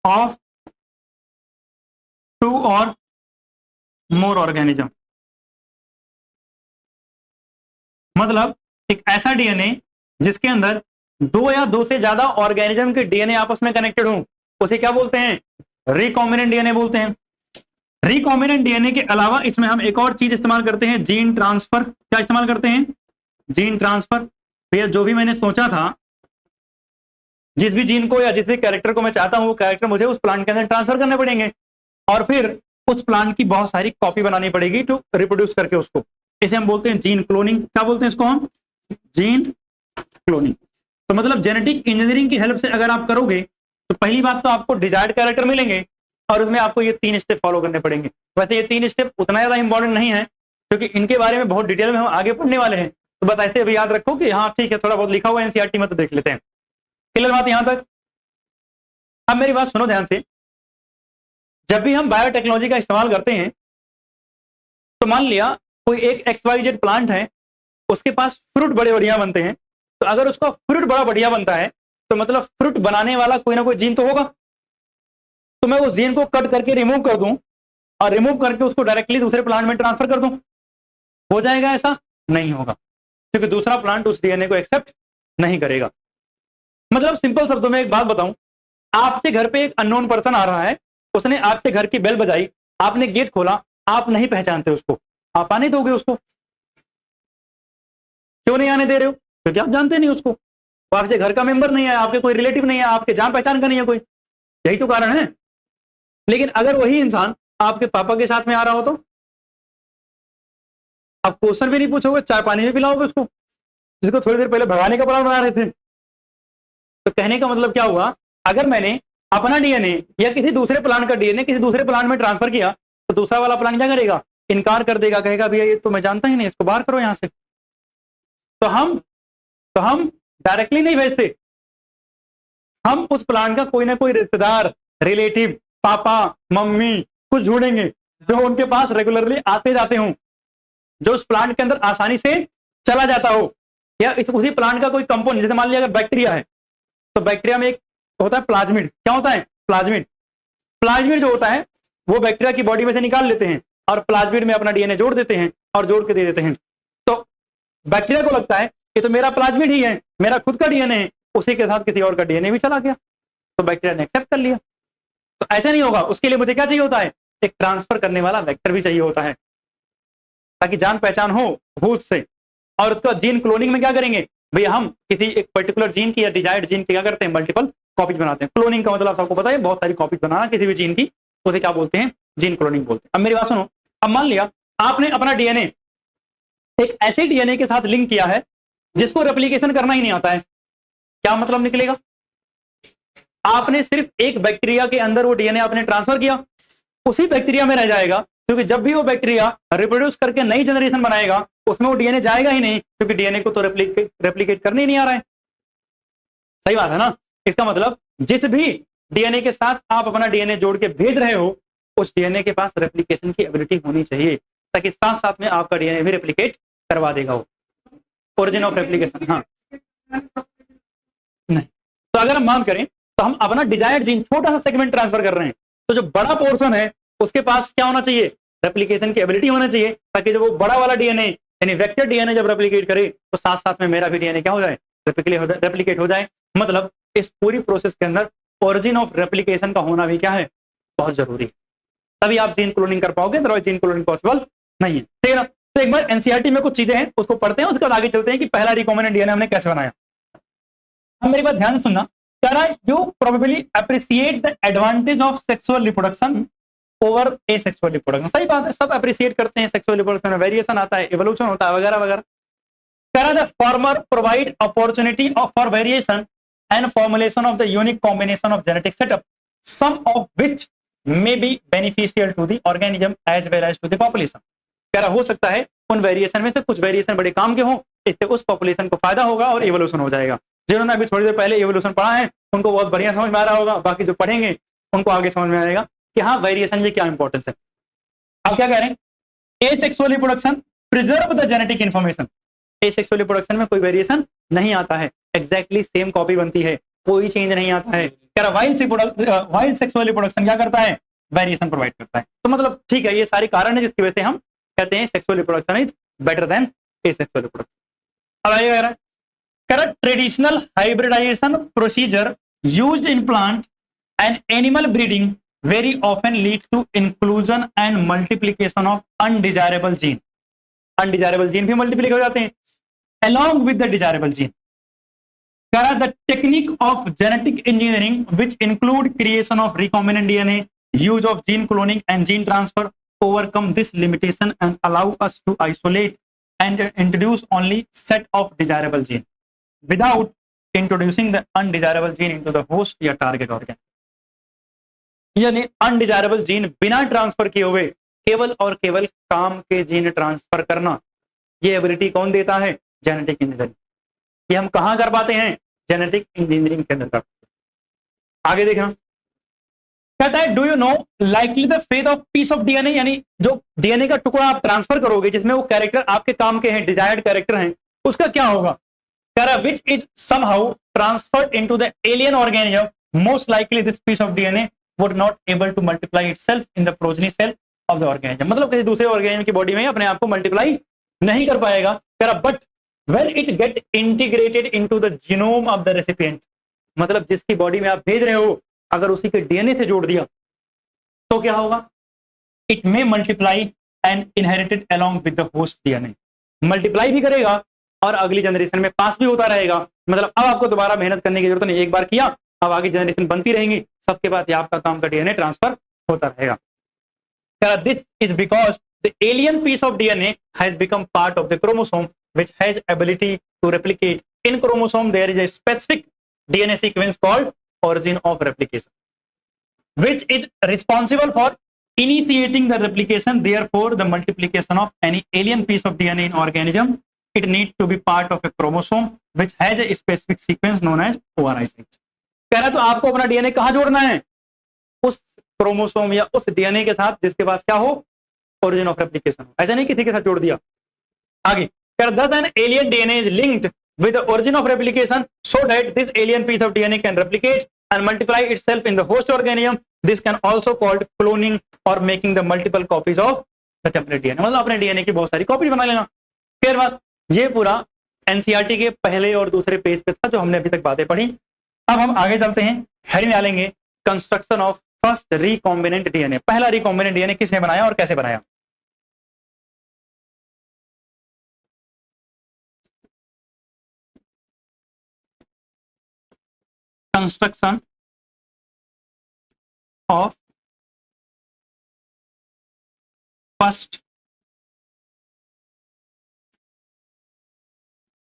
of 2 और मोर ऑर्गेनिज्म। मतलब एक ऐसा डीएनए जिसके अंदर 2 या 2 से ज्यादा ऑर्गेनिज्म के डीएनए आपस में कनेक्टेड हो, उसे क्या बोलते हैं, रिकॉम्बिनेंट डीएनए बोलते हैं। रिकॉम्बिनेंट डीएनए के अलावा इसमें हम एक और चीज इस्तेमाल करते हैं, जीन ट्रांसफर। क्या इस्तेमाल करते हैं, जीन ट्रांसफर। भैया जो भी मैंने सोचा था, जिस भी जीन को या जिस भी कैरेक्टर को मैं चाहता हूं वो कैरेक्टर मुझे उस प्लांट के अंदर ट्रांसफर करने पड़ेंगे और फिर उस प्लांट की बहुत सारी कॉपी बनानी पड़ेगी टू रिप्रोड्यूस करके उसको। इसे हम बोलते हैं जीन क्लोनिंग। क्या बोलते हैं इसको हम, जीन क्लोनिंग। तो मतलब जेनेटिक इंजीनियरिंग की हेल्प से अगर आप करोगे तो पहली बात तो आपको डिजायर्ड कैरेक्टर मिलेंगे और उसमें आपको ये 3 स्टेप फॉलो करने पड़ेंगे। वैसे ये 3 स्टेप उतना ज्यादा इंपॉर्टेंट नहीं है क्योंकि इनके बारे में बहुत डिटेल में हम आगे पढ़ने वाले हैं। तो बस ऐसे अभी याद रखो कि हाँ ठीक है, थोड़ा बहुत लिखा हुआ एनसीईआरटी में तो देख लेते हैं। क्लियर बात यहां तक। अब मेरी बात सुनो ध्यान से, जब भी हम बायोटेक्नोलॉजी का इस्तेमाल करते हैं तो मान लिया कोई एक XYZ प्लांट है, उसके पास फ्रूट बड़े बढ़िया बनते हैं, तो अगर उसका फ्रूट बड़ा बढ़िया बनता है तो मतलब फ्रूट बनाने वाला कोई ना कोई जीन तो होगा। तो मैं उस जीन को कट करके रिमूव कर दूं और रिमूव करके उसको डायरेक्टली दूसरे प्लांट में ट्रांसफर कर दूं, हो जाएगा? ऐसा नहीं होगा क्योंकि दूसरा प्लांट उस डीएनए को एक्सेप्ट नहीं करेगा। मतलब सिंपल शब्दों में एक बात बताऊं, आपके घर पे एक अननोन पर्सन आ रहा है, उसने आपके घर की बेल बजाई, आपने गेट खोला, आप नहीं पहचानते उसको, आप आने दोगे उसको? क्यों नहीं आने दे रहे हो? क्योंकि आप जानते नहीं उसको, वो आपके घर का मेंबर नहीं है, आपके कोई रिलेटिव नहीं है, आपके जान पहचान का नहीं है कोई, यही तो कारण है। लेकिन अगर वही इंसान आपके पापा के साथ में आ रहा हो तो आप क्वेश्चन भी नहीं पूछोगे, चाय पानी भी पिलाओगे उसको, जिसको थोड़ी देर पहले भगाने का प्लान बना रहे थे। तो कहने का मतलब क्या हुआ, अगर मैंने अपना डीएनए या किसी दूसरे प्लांट का डीएनए किसी दूसरे प्लांट में ट्रांसफर किया तो दूसरा वाला प्लांट क्या करेगा, इनकार कर देगा, कहेगा भैया ये तो मैं जानता ही नहीं, इसको बाहर करो यहां से। तो हम डायरेक्टली नहीं भेजते, हम उस प्लांट का कोई ना कोई रिश्तेदार, रिलेटिव, पापा, मम्मी कुछ ढूंढेंगे जो उनके पास रेगुलरली आते जाते हों, जो उस प्लांट के अंदर आसानी से चला जाता हो, या उसी प्लांट का कोई कंपोनेंट, जैसे मान लिया अगर बैक्टीरिया है तो बैक्टीरिया में एक होता है प्लाज्मिड। क्या होता है? प्लाज्मिड। प्लाज्मिड जो होता है वो बैक्टीरिया की बॉडी में से निकाल लेते हैं और प्लाज्मिड में अपना डीएनए जोड़ देते हैं और जोड़ के दे देते हैं। तो बैक्टीरिया को लगता है कि तो मेरा प्लाज्मिड ही है, मेरा खुद का डीएनए है, उसी के साथ किसी और का डीएनए भी चला गया, तो बैक्टीरिया ने एक्सेप्ट कर लिया। तो ऐसा नहीं होगा, उसके लिए मुझे क्या चाहिए होता है, एक ट्रांसफर करने वाला वेक्टर भी चाहिए होता है ताकि जान पहचान हो उससे। और उसका जीन क्लोनिंग में क्या करेंगे भैया, हम किसी एक पर्टिकुलर जीन की या डिजायर्ड जीन की क्या करते हैं, मल्टीपल कॉपीज बनाते हैं। क्लोनिंग का मतलब आपको पता है, बहुत सारी कॉपीज बनाना किसी भी जीन की, उसे क्या बोलते हैं, जीन क्लोनिंग बोलते हैं। अब मेरी बात सुनो, अब मान लिया आपने अपना डीएनए एक ऐसे डीएनए के साथ लिंक किया है जिसको रेप्लिकेशन करना ही नहीं आता है, क्या मतलब निकलेगा, आपने सिर्फ एक बैक्टीरिया के अंदर वो डीएनए आपने ट्रांसफर किया, उसी बैक्टीरिया में रह जाएगा, क्योंकि जब भी वो बैक्टीरिया रिप्रोड्यूस करके नई जनरेशन बनाएगा उसमें वो डीएनए जाएगा ही नहीं, क्योंकि डीएनए को तो रेप्लिकेट करने ही नहीं आ रहा है। सही बात है ना? इसका मतलब जिस भी डीएनए के साथ आप अपना डीएनए जोड़ के भेज रहे हो उस डीएनए के पास रेप्लिकेशन की एबिलिटी होनी चाहिए, ताकि साथ साथ में आपका डीएनए भी रेप्लिकेट करवा देगा वो। ओरिजिन ऑफ रेप्लिकेशन, हाँ नहीं। तो अगर हम बात करें तो हम अपना डिजायर्ड जीन छोटा सा सेगमेंट ट्रांसफर कर रहे हैं, तो जो बड़ा पोर्शन है उसके पास क्या होना चाहिए, रेप्लिकेशन की एबिलिटी होना चाहिए, ताकि जब वो बड़ा वाला डीएनए यानी वेक्टर डीएनए जब रेप्लिकेट करे तो साथ साथ में मेरा भी डीएनए क्या हो जाए, रेप्लिकेट हो जाए। मतलब इस पूरी प्रोसेस के अंदर ओरिजिन ऑफ रेप्लिकेशन का होना भी क्या है, बहुत जरूरी है, तभी आप जीन क्लोनिंग कर पाओगे, अदरवाइज जीन क्लोनिंग पॉसिबल नहीं है। ठीक है ना? तो एक बार एनसीईआरटी में कुछ चीजें हैं उसको पढ़ते हैं, उसके बाद आगे चलते हैं कि पहला रिकॉम्बिनेंट डीएनए हमने कैसे बनाया। अब मेरी बात ध्यान से सुनना, कह रहा है you probably appreciate the advantage of sexual reproduction over asexual reproduction. सही बात है, सब अप्रिशिएट करते हैं सेक्सुअल रिप्रोडक्शन में, वेरिएशन आता है, इवोल्यूशन होता है, वगैरह वगैरह। कह रहा है the former provide opportunity of for variation and formulation of the unique combination of genetic setup, some of which may be beneficial to the organism as well as to the population. कह रहा हो सकता है उन variation में से कुछ variation बड़े काम के हों, इससे उस पॉपुलेशन को फायदा होगा और इवोल्यूशन हो जाएगा। जिन्होंने अभी थोड़ी देर पहले इवोल्यूशन पढ़ा है उनको बहुत बढ़िया समझ में आ रहा होगा, बाकी जो पढ़ेंगे उनको आगे समझ में आएगा कि हाँ वेरिएशन की क्या इंपॉर्टेंस है। अब क्या कह रहे हैं, asexual reproduction preserve the genetic information. Asexual reproduction में कोई वेरिएशन नहीं आता है, एग्जैक्टली सेम कॉपी बनती है, कोई चेंज नहीं आता है। कह रहा वाइल्ड सेक्सुअल रिप्रोडक्शन क्या करता है, वेरिएशन प्रोवाइड करता है। तो मतलब ठीक है, ये सारे कारण है जिसकी वजह से हम कहते हैं sexual reproduction is better than asexual reproduction. अब आइए traditional hybridization procedure used in plant and animal breeding very often lead to inclusion and multiplication of undesirable gene। undesirable gene भी multiply हो जाते हैं along with the desirable gene। कह रहा the technique of genetic engineering which include creation of recombinant DNA, use of gene cloning and gene transfer overcome this limitation and allow us to isolate and introduce only set of desirable gene without introducing the undesirable gene into the host या target organ। यानी undesirable gene बिना transfer किए हुए केवल और केवल काम के जीन ट्रांसफर करना, ये एबिलिटी कौन देता है, जेनेटिक इंजीनियरिंग। ये हम कहां कर पाते हैं, जेनेटिक इंजीनियरिंग के अंदर। आगे देखना कहता है do you know likely the faith of peace of DNA, यानी जो डीएनए का टुकड़ा आप ट्रांसफर करोगे जिसमें वो कैरेक्टर आपके काम के हैं, डिजायर्ड कैरेक्टर हैं, उसका क्या होगा। कह रहा which is somehow transferred into the alien organism, most likely this piece of DNA would not able to multiply itself in the progeny cell of the organism। मतलब किसी दूसरे ऑर्गेनिज्म की बॉडी में अपने आप को मल्टीप्लाई नहीं कर पाएगा। But when it get integrated into the genome of the recipient, मतलब जिसकी बॉडी में आप भेज रहे हो अगर उसी के डीएनए से जोड़ दिया तो क्या होगा, it may multiply and inherited along with the host DNA। Multiply भी करेगा और अगली जनरेशन में पास भी होता रहेगा। मतलब अब आपको दोबारा मेहनत करने की जरूरत नहीं, एक बार किया अब आगे जनरेशन बनती रहेंगी, सबके बाद आपका काम का डीएनए ट्रांसफर होता रहेगा। This is because the alien piece of DNA has become part of the chromosome which has ability to replicate. In chromosome there is a specific DNA sequence called origin of replication which is responsible for initiating the replication। Therefore the multiplication of any alien piece of DNA in organism, it needs to be part of a chromosome which has a specific sequence known as ORI site। कह रहा तो आपको अपना DNA कहां जोड़ना है, उस chromosome या उस डीएनए के साथ जिसके पास क्या हो, ओरिजिन ऑफ रेप्लिकेशन हो। ऐसा नहीं किसी के साथ जोड़ दिया। आगे कह रहा thus an alien DNA is linked with the origin of replication so that this alien piece of DNA can replicate and multiply itself in the host organism। This can also called cloning or making the multiple copies of the template DNA। मतलब अपने DNA की बहुत सारी copy बना लेना। फिर बात ये पूरा एनसीईआरटी के पहले और दूसरे पेज पे था जो हमने अभी तक बातें पढ़ी। अब हम आगे चलते हैं, हेडिंग डालेंगे construction of first recombinant DNA. पहला रिकॉम्बिनेंट डीएनए किसने बनाया और कैसे बनाया। Construction of first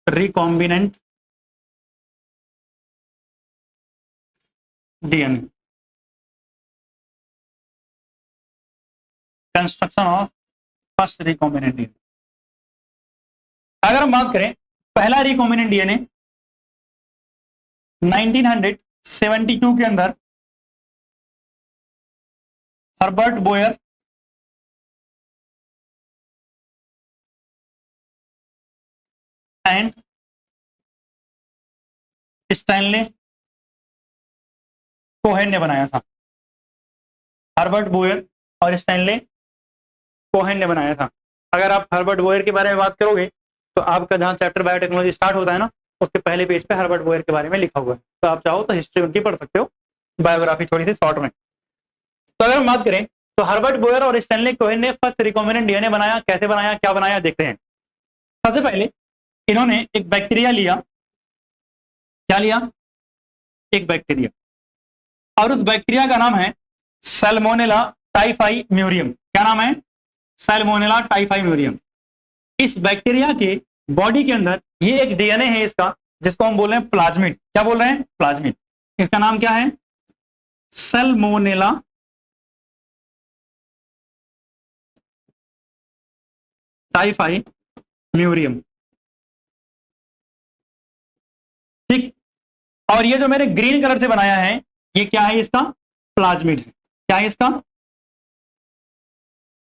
recombinant DNA. Construction of first recombinant DNA. अगर हम बात करें पहला रिकॉम्बिनेंट डीएनए 1972 के अंदर Herbert Boyer and Stanley Cohen ने बनाया था। हर्बर्ट बोयर और स्टैनले कोहेन ने बनाया था। अगर आप हर्बर्ट बोयर के बारे में बात करोगे तो आपका जहां चैप्टर बायोटेक्नोलॉजी स्टार्ट होता है ना, उसके पहले पेज पे हर्बर्ट बोयर के बारे में लिखा हुआ है, तो आप चाहो तो हिस्ट्री उनकी पढ़ सकते हो, बायोग्राफी थोड़ी सी शॉर्ट में। तो अगर हम बात करें तो हर्बर्ट बोयर और स्टैनले कोहेन ने फर्स्ट रिकॉम्बिनेंट डीएनए बनाया। कैसे बनाया, क्या बनाया, देखते हैं। सबसे पहले इन्होंने एक बैक्टीरिया लिया। क्या लिया, एक बैक्टीरिया, और उस बैक्टीरिया का नाम है सैल्मोनेला टाइफाई म्यूरियम। क्या नाम है? Salmonella typhimurium. इस बैक्टीरिया के बॉडी के अंदर ये एक डीएनए है इसका, जिसको हम बोल रहे हैं प्लाज्मिड। क्या बोल रहे हैं? प्लाज्मिड। इसका नाम क्या है? Salmonella typhimurium. ठीक। और ये जो मैंने ग्रीन कलर से बनाया है, ये क्या है? इसका प्लाज्मिड है। क्या है इसका?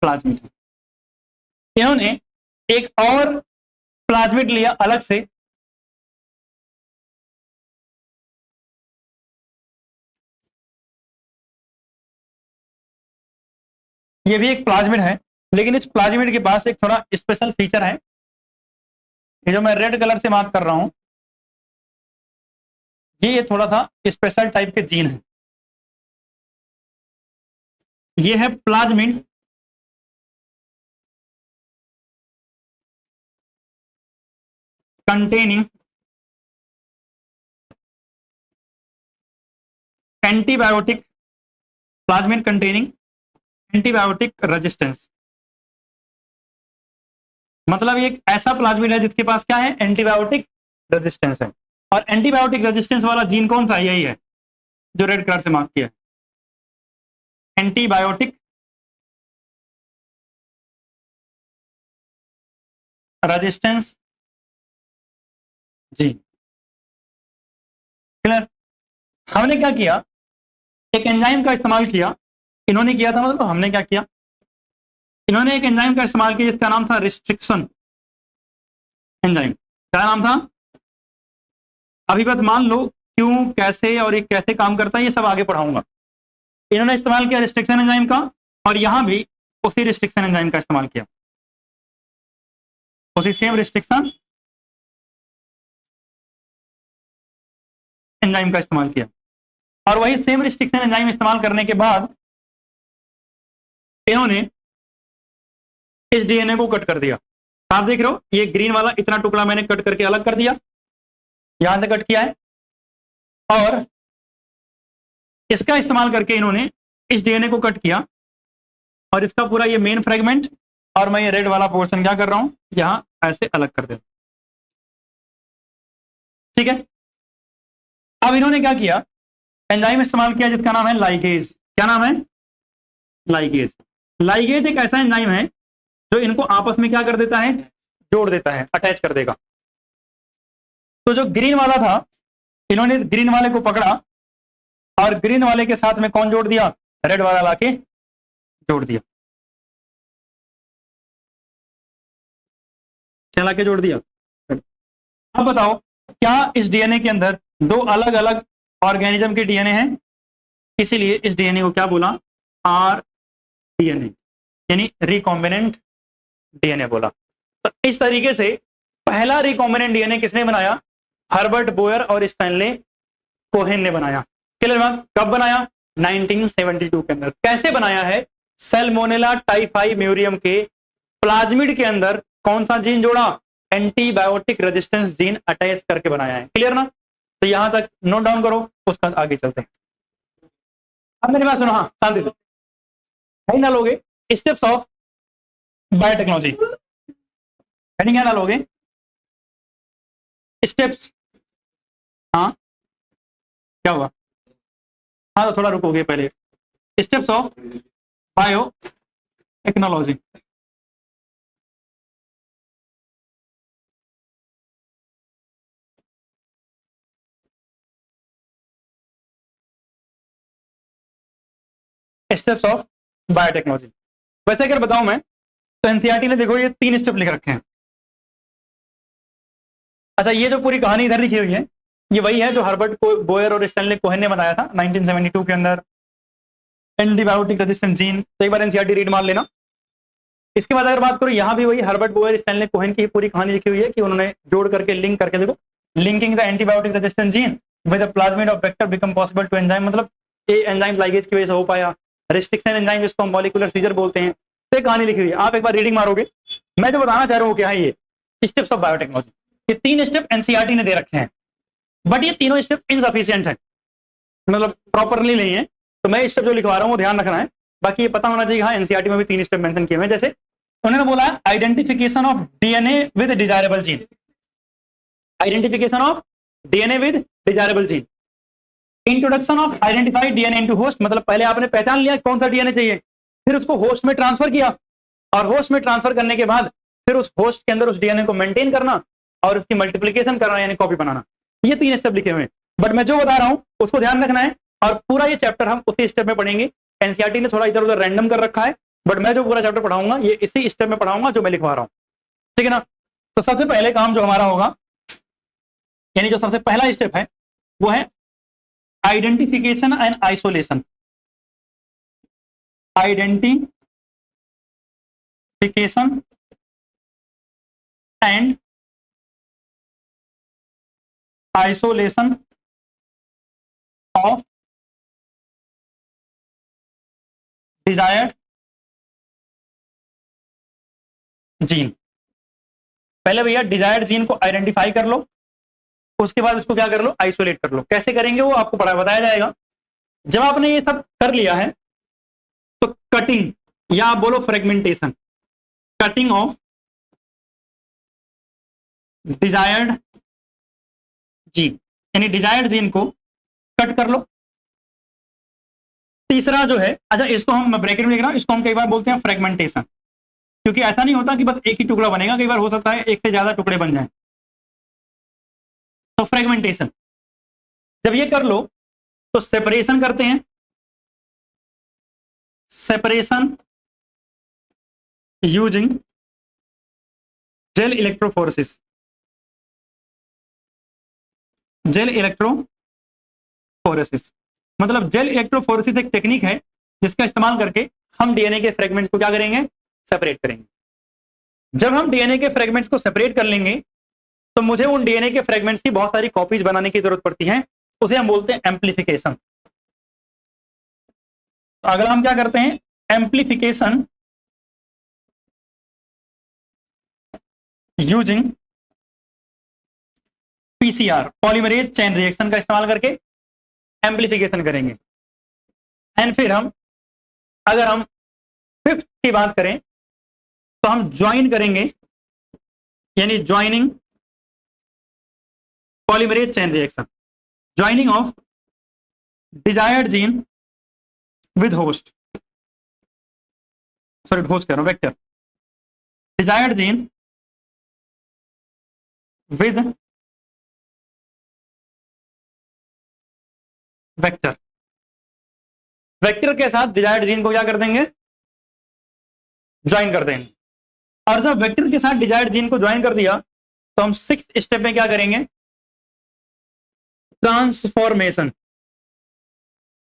प्लाज्मिड है। इन्होंने एक और प्लाज्मिड लिया अलग से, ये भी एक प्लाज्मिड है, लेकिन इस प्लाज्मिड के पास एक थोड़ा स्पेशल फीचर है। ये जो मैं रेड कलर से मार्क कर रहा हूं, ये थोड़ा सा स्पेशल टाइप के जीन है। ये है plasmid containing antibiotic, plasmid containing antibiotic resistance. मतलब ये एक ऐसा प्लाज्मिड है जिसके पास क्या है? एंटीबायोटिक रेजिस्टेंस है। और एंटीबायोटिक रेजिस्टेंस वाला जीन कौन सा? यही है जो रेड कलर से मार्क किया है, एंटीबायोटिक रेजिस्टेंस जी। क्लियर? हमने क्या किया? एक एंजाइम का इस्तेमाल किया। इन्होंने किया था, मतलब हमने क्या किया? इन्होंने एक एंजाइम का इस्तेमाल किया जिसका नाम था रिस्ट्रिक्शन एंजाइम। क्या नाम था? अभी बस मान लो क्यों, कैसे और ये कैसे काम करता है, ये सब आगे पढ़ाऊंगा। इन्होंने इस्तेमाल किया रिस्ट्रिक्शन एंजाइम का, और यहां भी उसी रिस्ट्रिक्शन एंजाइम का इस्तेमाल किया, उसी सेम रिस्ट्रिक्शन एंजाइम का इस्तेमाल किया। और वही सेम रिस्ट्रिक्शन एंजाइम इस्तेमाल करने के बाद इन्होंने इस डीएनए को कट कर दिया। आप देख रहे हो, ये ग्रीन वाला इतना टुकड़ा मैंने कट करके अलग कर दिया, यहां से कट किया है, और इसका इस्तेमाल करके इन्होंने इस डीएनए को कट किया, और इसका पूरा ये मेन फ्रेगमेंट, और मैं ये रेड वाला पोर्शन क्या कर रहा हूं? यहां ऐसे अलग कर दे। ठीक है। अब इन्होंने क्या किया? एंजाइम इस्तेमाल किया जिसका नाम है लाइगेज। क्या नाम है? लाइगेज। लाइगेज एक ऐसा एंजाइम है जो इनको आपस में क्या कर देता है? जोड़ देता है, अटैच कर देगा। तो जो ग्रीन वाला था, इन्होंने ग्रीन वाले को पकड़ा, और ग्रीन वाले के साथ में कौन जोड़ दिया? रेड वाला लाके जोड़ दिया। क्या लाके जोड़ दिया? अब बताओ, क्या इस डीएनए के अंदर दो अलग अलग ऑर्गेनिज्म के डीएनए हैं? इसीलिए इस डीएनए को क्या बोला? आर डीएनए, यानी रिकॉम्बिनेंट डीएनए बोला। तो इस तरीके से पहला रिकॉम्बिनेंट डीएनए किसने बनाया? हर्बर्ट बोयर और स्टैनले कोहेन ने बनाया। क्लियर बात? कब बनाया? 1972 के अंदर। कैसे बनाया है? सैल्मोनेला टाइफाई म्यूरियम के प्लाज्मिड के अंदर कौन सा जीन जोड़ा? एंटीबायोटिक रेजिस्टेंस जीन अटैच करके बनाया है। क्लियर ना? तो यहां तक नोट डाउन करो, उसका आगे चलते हैं। अब मेरी बात सुनो, हाँ शांति से, है ना लोगे स्टेप्स ऑफ बायोटेक्नोलॉजी, हेडिंग क्या डालोगे? स्टेप्स। हाँ क्या हुआ? हाँ तो थोड़ा रुकोगे पहले। Steps of bio technology. Steps of biotechnology. वैसे अगर बताऊं मैं, तो एनसीईआरटी ने देखो ये 3 स्टेप लिख रखे हैं। अच्छा, ये जो पूरी कहानी इधर लिखी हुई है, ये वही है जो हर्बर्ट बोयर और स्टैनले कोहेन ने बनाया था 1972 के अंदर, एंटीबायोटिक रेजिस्टेंट जीन। तो एक बार एनसीईआरटी रीड मार लेना। इसके बाद अगर बात करूं, यहाँ भी वही हर्बर्ट बोयर स्टैनले कोहेन की पूरी कहानी लिखी हुई है कि उन्होंने जोड़ करके लिंक करके, देखो, linking the antibiotic resistant gene with the plasmid of vector become possible to enzyme. मतलब ये एंजाइम लाइगेज की वजह से हो पाया। रिस्ट्रिक्शन एंजाइम जिसको हम मॉलिक्यूलर सीजर बोलते हैं। तो कहानी लिखी हुई है, आप एक बार रीडिंग मारोगे। मैं जो बताना चाह रहा हूँ क्या है, ये स्टेप्स ऑफ बायोटेक्नोलॉजी। ये 3 स्टेप एनसीईआरटी ने दे रखे हैं, बट ये तीनों स्टेप इनसफिशिएंट है। मतलब प्रॉपरली नहीं है, तो मैं स्टेप जो लिखवा रहा हूँ वो ध्यान रखना है। बाकी ये पता होना चाहिए, हाँ एनसीईआरटी में भी 3 स्टेप मेंशन किए हुए हैं। जैसे उन्होंने बोला identification of DNA with desirable gene, identification of DNA with desirable gene, introduction of identified DNA into host, मतलब पहले आपने पहचान लिया कौन सा डीएनए चाहिए, फिर उसको होस्ट में ट्रांसफर किया, और होस्ट में ट्रांसफर करने के बाद फिर उस होस्ट के अंदर उस डीएनए को मेंटेन करना और उसकी मल्टीप्लिकेशन करना यानी कॉपी बनाना। ये 3 स्टेप लिखे हुए हैं, बट मैं जो बता रहा हूं उसको ध्यान रखना है, और पूरा ये चैप्टर हम उसी स्टेप में पढ़ेंगे। एनसीईआरटी ने थोड़ा इधर उधर रैंडम कर रखा है, बट मैं जो पूरा चैप्टर पढ़ाऊंगा ये इसी स्टेप में पढ़ाऊंगा जो मैं लिखवा रहा हूं, ठीक है ना। तो सबसे पहले काम जो हमारा होगा, यानी जो सबसे पहला स्टेप है वो है identification and isolation, identification and isolation of desired gene. पहले भैया डिजायर्ड जीन को आइडेंटिफाई कर लो, उसके बाद उसको क्या कर लो, आइसोलेट कर लो। कैसे करेंगे वो आपको बताया जाएगा। जब आपने ये सब कर लिया है तो कटिंग या आप बोलो fragmentation, cutting of desired gene, यानी डिजायर्ड जीन को कट कर लो। तीसरा जो है, अच्छा इसको हम ब्रैकेट में लिख रहा हूं, इसको हम कई बार बोलते हैं फ्रेगमेंटेशन, क्योंकि ऐसा नहीं होता कि बस एक ही टुकड़ा बनेगा, कई बार हो सकता है एक से ज्यादा टुकड़े बन जाएं। तो फ्रेगमेंटेशन जब ये कर लो तो सेपरेशन करते हैं, separation using gel electrophoresis, gel electrophoresis मतलब जेल इलेक्ट्रोफोरेसिस एक टेक्निक है जिसका इस्तेमाल करके हम डीएनए के फ्रेगमेंट को क्या करेंगे, सेपरेट करेंगे। जब हम डीएनए के फ्रेगमेंट्स को सेपरेट कर लेंगे तो मुझे उन डीएनए के फ्रेगमेंट्स की बहुत सारी कॉपीज बनाने की जरूरत पड़ती है, उसे हम बोलते हैं एम्प्लीफिकेशन। तो अगला हम क्या करते हैं, amplification using PCR, polymerase chain reaction का इस्तेमाल करके एम्प्लीफिकेशन करेंगे। एंड फिर हम अगर हम फिफ्थ की बात करें तो हम ज्वाइन करेंगे, यानी joining polymerase chain reaction, joining of desired gene with host, sorry host कह रहा हूं, vector, desired gene with vector, vector के साथ डिजायर्ड जीन को क्या कर देंगे, ज्वाइन कर देंगे। और जब वेक्टर के साथ डिजायर्ड जीन को ज्वाइन कर दिया तो हम 6th स्टेप में क्या करेंगे, ट्रांसफॉर्मेशन।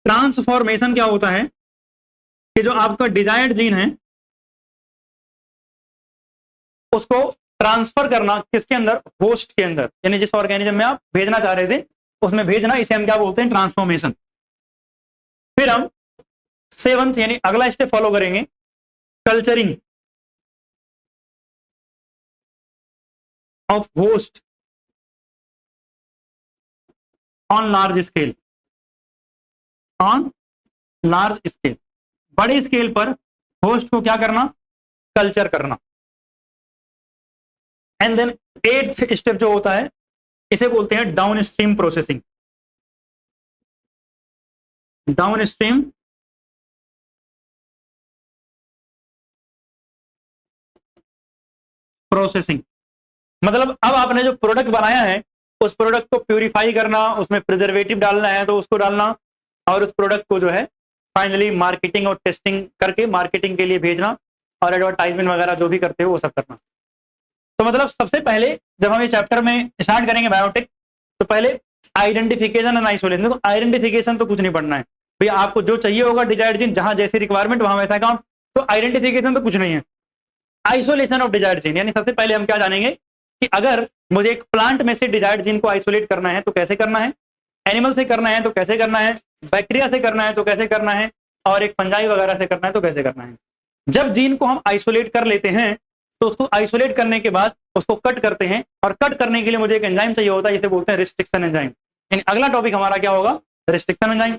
ट्रांसफॉर्मेशन क्या होता है कि जो आपका डिजायर्ड जीन है उसको ट्रांसफर करना किसके अंदर, होस्ट के अंदर, यानी जिस ऑर्गेनिज्म में आप भेजना चाह रहे थे उसमें भेजना, इसे हम क्या बोलते हैं, ट्रांसफॉर्मेशन। फिर हम 7th यानी अगला स्टेप फॉलो करेंगे, culturing of host on large scale, on large scale, बड़े स्केल पर होस्ट को क्या करना, कल्चर करना। एंड देन 8th स्टेप जो होता है इसे बोलते हैं down stream processing, down stream processing मतलब अब आपने जो प्रोडक्ट बनाया है उस प्रोडक्ट को प्यूरिफाई करना, उसमें प्रिजर्वेटिव डालना है तो उसको डालना, और उस प्रोडक्ट को जो है फाइनली मार्केटिंग और टेस्टिंग करके मार्केटिंग के लिए भेजना, और एडवर्टाइजमेंट वगैरह जो भी करते हो वो सब करना। तो मतलब सबसे पहले जब हम ये चैप्टर में स्टार्ट करेंगे बायोटेक, तो पहले आइडेंटिफिकेशन एंड आइसोलेशन। तो आइडेंटिफिकेशन तो कुछ नहीं पढ़ना है भैया, आपको जो चाहिए होगा डिजायर्ड जीन, जहां जैसी रिक्वायरमेंट वहां वैसा काम, तो आइडेंटिफिकेशन तो कुछ नहीं है। आइसोलेशन ऑफ डिजायर्ड जीन, यानी सबसे पहले हम क्या जानेंगे कि अगर मुझे एक प्लांट में से डिजायर्ड जीन को आइसोलेट करना है तो कैसे करना है, एनिमल से करना है तो कैसे करना है, बैक्टीरिया से करना है तो कैसे करना है, और एक फंजाई वगैरह से करना है तो कैसे करना है। जब जीन को हम आइसोलेट कर लेते हैं तो उसको आइसोलेट करने के बाद उसको कट करते हैं, और कट करने के लिए मुझे एक एंजाइम चाहिए होता है, इसे बोलते हैं रिस्ट्रिक्शन एंजाइम। यानी अगला टॉपिक हमारा क्या होगा, रिस्ट्रिक्शन एंजाइम।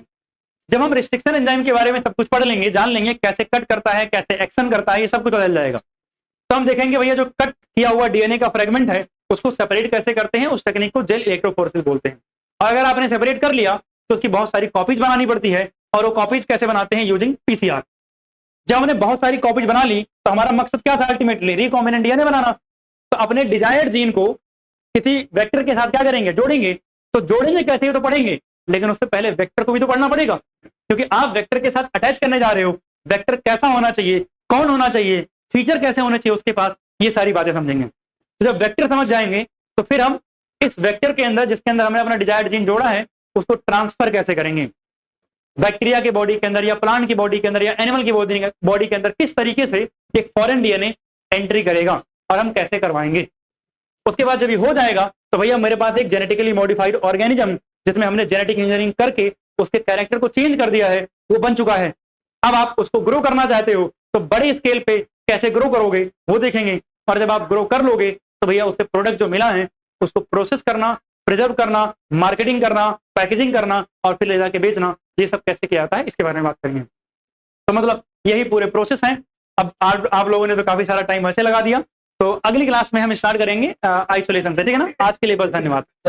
जब हम रिस्ट्रिक्शन एंजाइम के बारे में सब कुछ पढ़ लेंगे, जान लेंगे कैसे कट करता है, कैसे एक्शन करता है, ये सब कुछ बदल जाएगा। तो हम देखेंगे भैया जो कट किया हुआ डीएनए का फ्रेगमेंट है उसको सेपरेट कैसे करते हैं, उस टेक्निक को जेल इलेक्ट्रोफोरेसिस बोलते हैं। और अगर आपने सेपरेट कर लिया तो उसकी बहुत सारी कॉपीज बनानी पड़ती है, और वो कॉपीज कैसे बनाते हैं, यूजिंग पीसीआर। जब हमने बहुत सारी कॉपीज बना ली तो हमारा मकसद क्या था, अल्टीमेटली रिकॉम्बिनेंट डीएनए बनाना। तो अपने डिजायर्ड जीन को किसी वेक्टर के साथ क्या करेंगे, जोड़ेंगे। तो जोड़ेंगे कैसे तो पढ़ेंगे, लेकिन उससे पहले वेक्टर को भी तो पढ़ना पड़ेगा, क्योंकि आप वेक्टर के साथ अटैच करने जा रहे हो। वेक्टर कैसा होना चाहिए, कौन होना चाहिए, फीचर कैसे होने चाहिए उसके पास, ये सारी बातें समझेंगे। तो जब वेक्टर समझ जाएंगे तो फिर हम इस वेक्टर के अंदर, जिसके अंदर हमने अपना डिजायर्ड जीन जोड़ा है, उसको ट्रांसफर कैसे करेंगे। बैक्टीरिया के बॉडी के अंदर या प्लांट की बॉडी के अंदर या एनिमल की बॉडी के अंदर किस तरीके से एक फॉरेन डीएनए एंट्री करेगा और हम कैसे करवाएंगे। उसके बाद जब ये हो जाएगा तो भैया मेरे पास एक जेनेटिकली मॉडिफाइड ऑर्गेनिज्म, जिसमें हमने जेनेटिक इंजीनियरिंग करके उसके कैरेक्टर को चेंज कर दिया है, वो बन चुका है। अब आप उसको ग्रो करना चाहते हो तो बड़े स्केल पे कैसे ग्रो करोगे वो देखेंगे। और जब आप ग्रो कर लोगे तो भैया उससे प्रोडक्ट जो मिला है उसको प्रोसेस करना, प्रिजर्व करना, मार्केटिंग करना, पैकेजिंग करना और फिर ले जाके बेचना, ये सब कैसे किया जाता है इसके बारे में बात करेंगे। तो मतलब यही पूरे प्रोसेस हैं। अब आप लोगों ने तो काफी सारा टाइम वैसे लगा दिया, तो अगली क्लास में हम स्टार्ट करेंगे आइसोलेशन से, ठीक है ना। आज के लिए बस धन्यवाद।